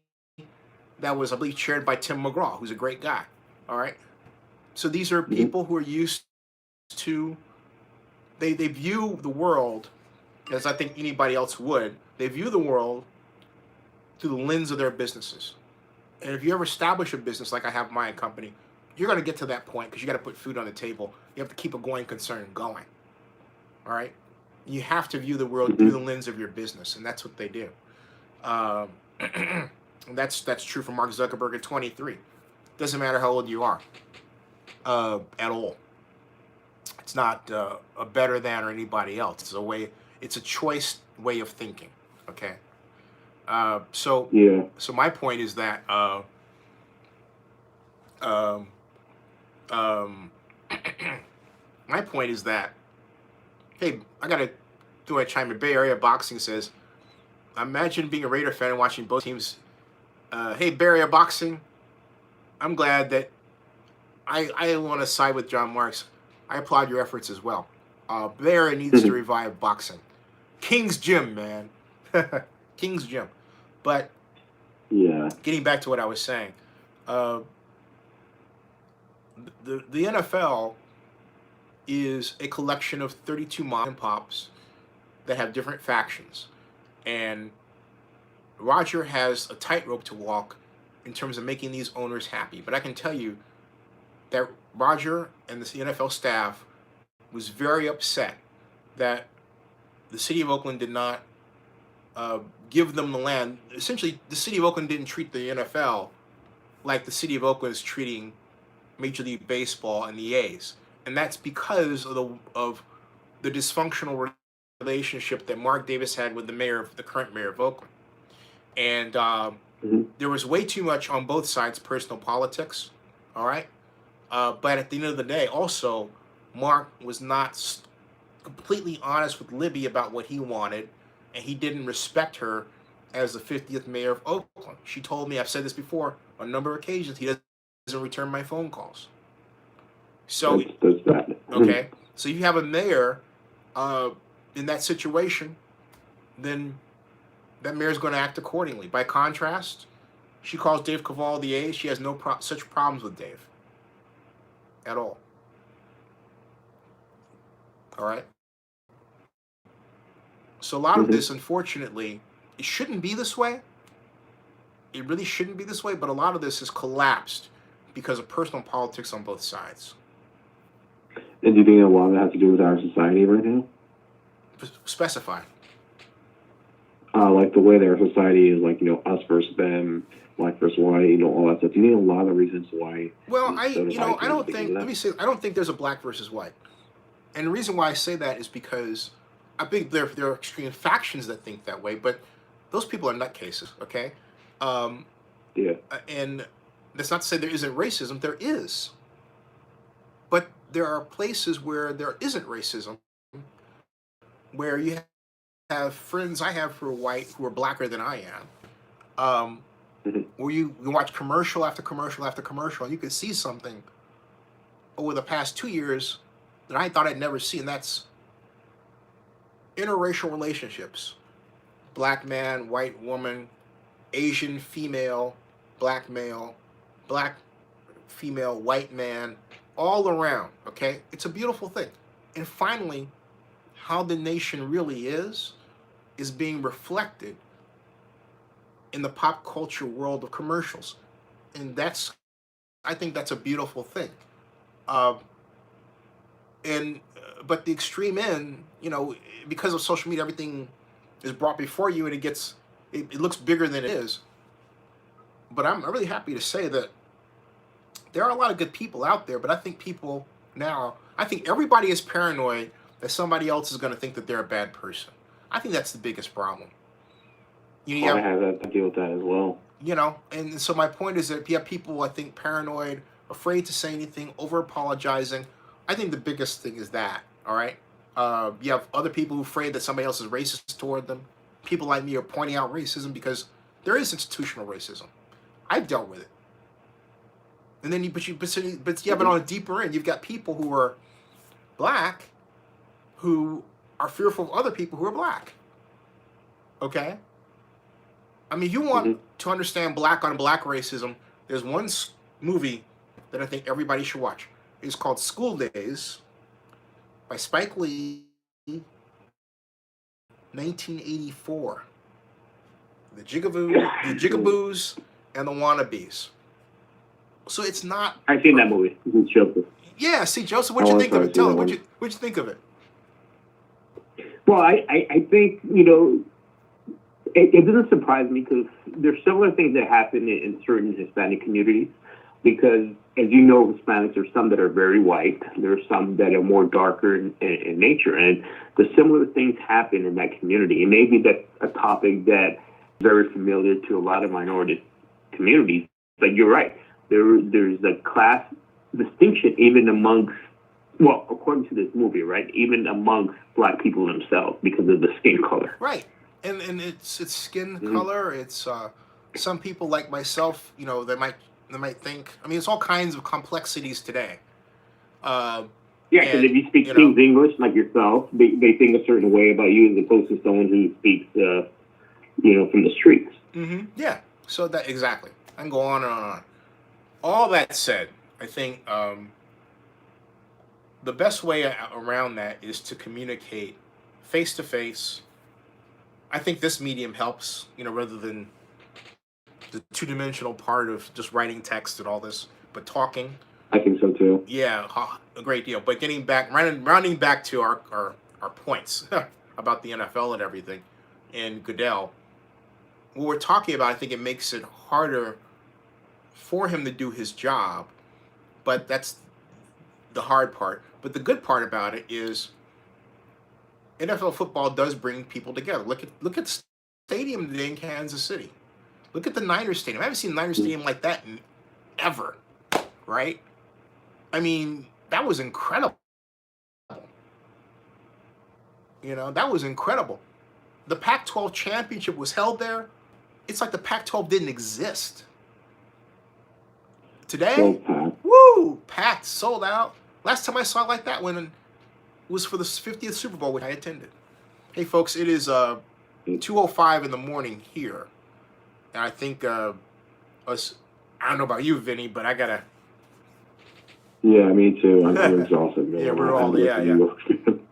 that was, I believe, chaired by Tim McGraw, who's a great guy. All right, so these are people who are used to, they view the world as I think anybody else would. They view the world through the lens of their businesses. And if you ever establish a business like I have my company, you're going to get to that point because you got to put food on the table. You have to keep a going concern going. All right? You have to view the world through the lens of your business, and that's what they do. And that's true for Mark Zuckerberg at 23. Doesn't matter how old you are at all. It's not a better than or anybody else. It's a choice way of thinking. Okay. So my point is that my point is that, hey, I gotta do a chime in. Bay Area Boxing says, imagine being a Raider fan and watching both teams. Hey, Bay Area Boxing, I'm glad that I want to side with John Marks. I applaud your efforts as well. Bay Area needs to revive boxing. King's Gym, man. King's Gym. But getting back to what I was saying, the NFL is a collection of 32 mom and pops that have different factions. And Roger has a tightrope to walk in terms of making these owners happy. But I can tell you that Roger and the NFL staff was very upset that the city of Oakland did not give them the land. Essentially, the city of Oakland didn't treat the NFL like the city of Oakland is treating Major League Baseball and the A's. And that's because of the dysfunctional relationship that Mark Davis had with the current mayor of Oakland. And there was way too much on both sides, personal politics, all right? But at the end of the day, also, Mark was not completely honest with Libby about what he wanted, and he didn't respect her as the 50th mayor of Oakland. She told me, I've said this before, on a number of occasions, he doesn't return my phone calls. So, okay, so you have a mayor in that situation then that mayor's going to act accordingly. By contrast, she calls Dave Cavall the A. She has no such problems with Dave at all. All right. So a lot of this, unfortunately, it shouldn't be this way. It really shouldn't be this way, but a lot of this has collapsed because of personal politics on both sides. And do you think a lot of that has to do with our society right now? Specify. Like the way that our society is, like, us versus them, black versus white, all that stuff. Do you think a lot of the reasons why? Well, I don't think. Let me say, I don't think there's a black versus white, and the reason why I say that is because I think there are extreme factions that think that way, but those people are nutcases. Okay. Yeah. And that's not to say there isn't racism. There is, but there are places where there isn't racism, where you have friends I have who are white, who are blacker than I am, where you watch commercial after commercial after commercial, and you can see something over the past 2 years that I thought I'd never see, and that's interracial relationships. Black man, white woman, Asian female, black male, black female, white man, all around, okay? It's a beautiful thing. And finally, how the nation really is being reflected in the pop culture world of commercials. And I think that's a beautiful thing. But the extreme end, because of social media, everything is brought before you, and it looks bigger than it is. But I'm really happy to say that there are a lot of good people out there, but I think everybody is paranoid that somebody else is going to think that they're a bad person. I think that's the biggest problem. I have that to deal with that as well. And so my point is that you have people, I think, paranoid, afraid to say anything, over apologizing. I think the biggest thing is that, all right? You have other people who are afraid that somebody else is racist toward them. People like me are pointing out racism because there is institutional racism. I've dealt with it. And then but you have it on a deeper end. You've got people who are black who are fearful of other people who are black. Okay? I mean, you want to understand black on black racism, there's one movie that I think everybody should watch. It's called School Days by Spike Lee, 1984. The Jigaboos and the Wannabes. So it's not. I've seen that movie. It's Joseph. Yeah, see, Joseph, what'd you think of it? Tell me, what'd you think of it? Well, I think, it doesn't surprise me because there's similar things that happen in certain Hispanic communities because, as you know, Hispanics, there's some that are very white. There's some that are more darker in nature. And the similar things happen in that community. And maybe that's a topic that's very familiar to a lot of minority communities. But you're right. There's a class distinction even amongst, well, according to this movie, right, even amongst black people themselves because of the skin color. Right. And it's skin color. It's some people like myself, they might think. I mean, it's all kinds of complexities today. Because if you speak King's English like yourself, they think a certain way about you as opposed to someone who speaks, from the streets. Mm-hmm. Yeah. So that exactly. I can go on and on. All that said, I think the best way around that is to communicate face to face. I think this medium helps, rather than the two-dimensional part of just writing text and all this, but talking. I think so too. Yeah, a great deal. But rounding back to our points about the NFL and everything, and Goodell, what we're talking about, I think it makes it harder for him to do his job, but that's the hard part. But the good part about it is NFL football does bring people together. Look at the stadium today in Kansas City. Look at the Niners Stadium. I haven't seen Niners Stadium like that in ever, right? I mean, that was incredible. That was incredible. The Pac-12 championship was held there. It's like the Pac-12 didn't exist. Today, packed, sold out. Last time I saw it like that when it was for the 50th Super Bowl, which I attended. Hey, folks, it is 2:05 in the morning here, and I think us. I don't know about you, Vinny, but I gotta. Yeah, me too. I'm exhausted, man. Yeah, we're all yeah.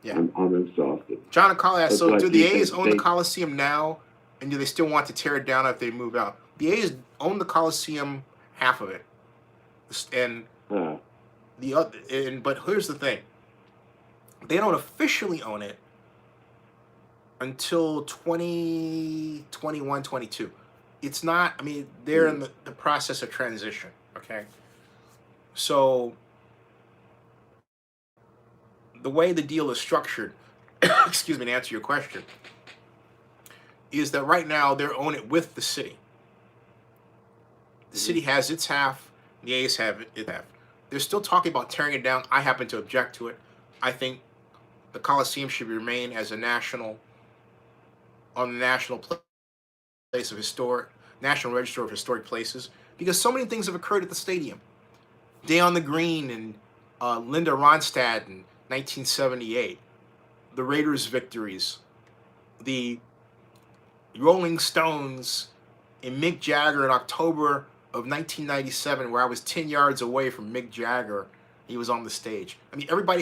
Yeah. I'm exhausted. John and Carly asked, That's so what do I the do A's think. own the Coliseum now, and do they still want to tear it down if they move out? The A's own the Coliseum, half of it, and the other. But here's the thing: they don't officially own it until 2021, 22. It's not. I mean, they're in the process of transition. Okay, so the way the deal is structured, excuse me, to answer your question, is that right now they own it with the city. The city has its half, the A's have its half. They're still talking about tearing it down. I happen to object to it. I think the Coliseum should remain as a national, on the national place of historic, National Register of Historic Places, because so many things have occurred at the stadium. Day on the Green and Linda Ronstadt in 1978, the Raiders' victories, the Rolling Stones and Mick Jagger in October of 1997, where I was 10 yards away from Mick Jagger. He was on the stage. I mean, everybody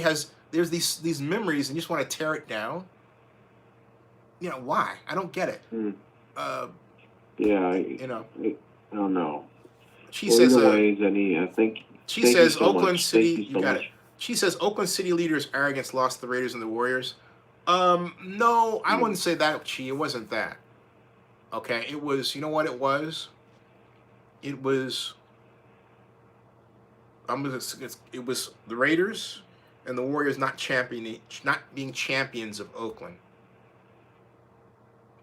there's these memories, and you just want to tear it down. You know, why? I don't get it. Yeah, I don't know. She says, she says Oakland City, you got it. She says Oakland City leaders' arrogance lost the Raiders and the Warriors. No, I wouldn't say that, Chi. It wasn't that. Okay, it was, you know what it was? It was, it was the Raiders and the Warriors not being champions of Oakland.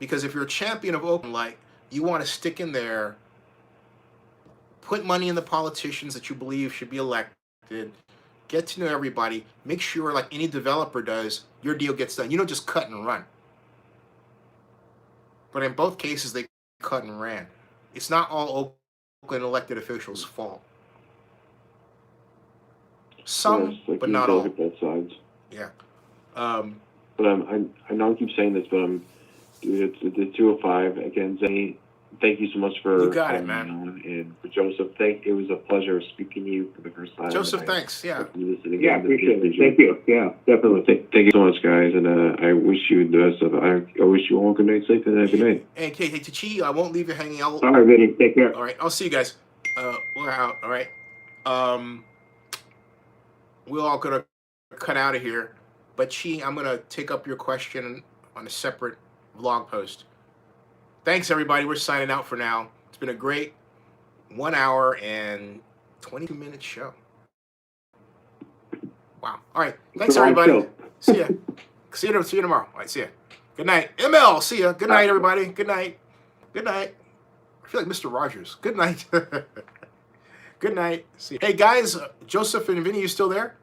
Because if you're a champion of Oakland, like, you want to stick in there, put money in the politicians that you believe should be elected, get to know everybody, make sure, like any developer does, your deal gets done. You don't just cut and run. But in both cases, they cut and ran. It's not all Oakland elected officials' fault. Some, but not all. Both sides. Yeah. But I know I keep saying this, but it's 2:05 again. Zane, thank you so much for you got it, man. And for Joseph, it was a pleasure speaking to you for the first time. Joseph, thanks. Yeah. Yeah, appreciate it. Thank you. Yeah, definitely. Thank you so much, guys, and I wish you the best of it. I wish you all good night, sleep, and good night. Hey, Chi, I won't leave you hanging out. All right, Vinny, take care. All right, I'll see you guys. We're out. All right. We're all gonna cut out of here, but Chi, I'm gonna take up your question on a separate vlog post. Thanks, everybody. We're signing out for now. It's been a great 1 hour and 22-minute show. Wow. All right. Thanks, everybody. See ya. See you tomorrow. All right. See ya. Good night. ML. See ya. Good night, everybody. Good night. Good night. I feel like Mr. Rogers. Good night. Good night. See ya. Hey, guys. Joseph and Vinny, you still there?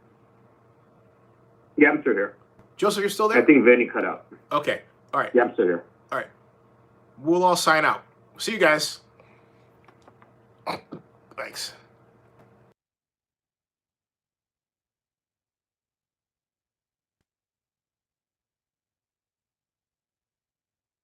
Yeah, I'm still here. Joseph, you're still there? I think Vinny cut out. Okay. All right. Yeah, I'm still here. All right. We'll all sign out. See you guys. Thanks.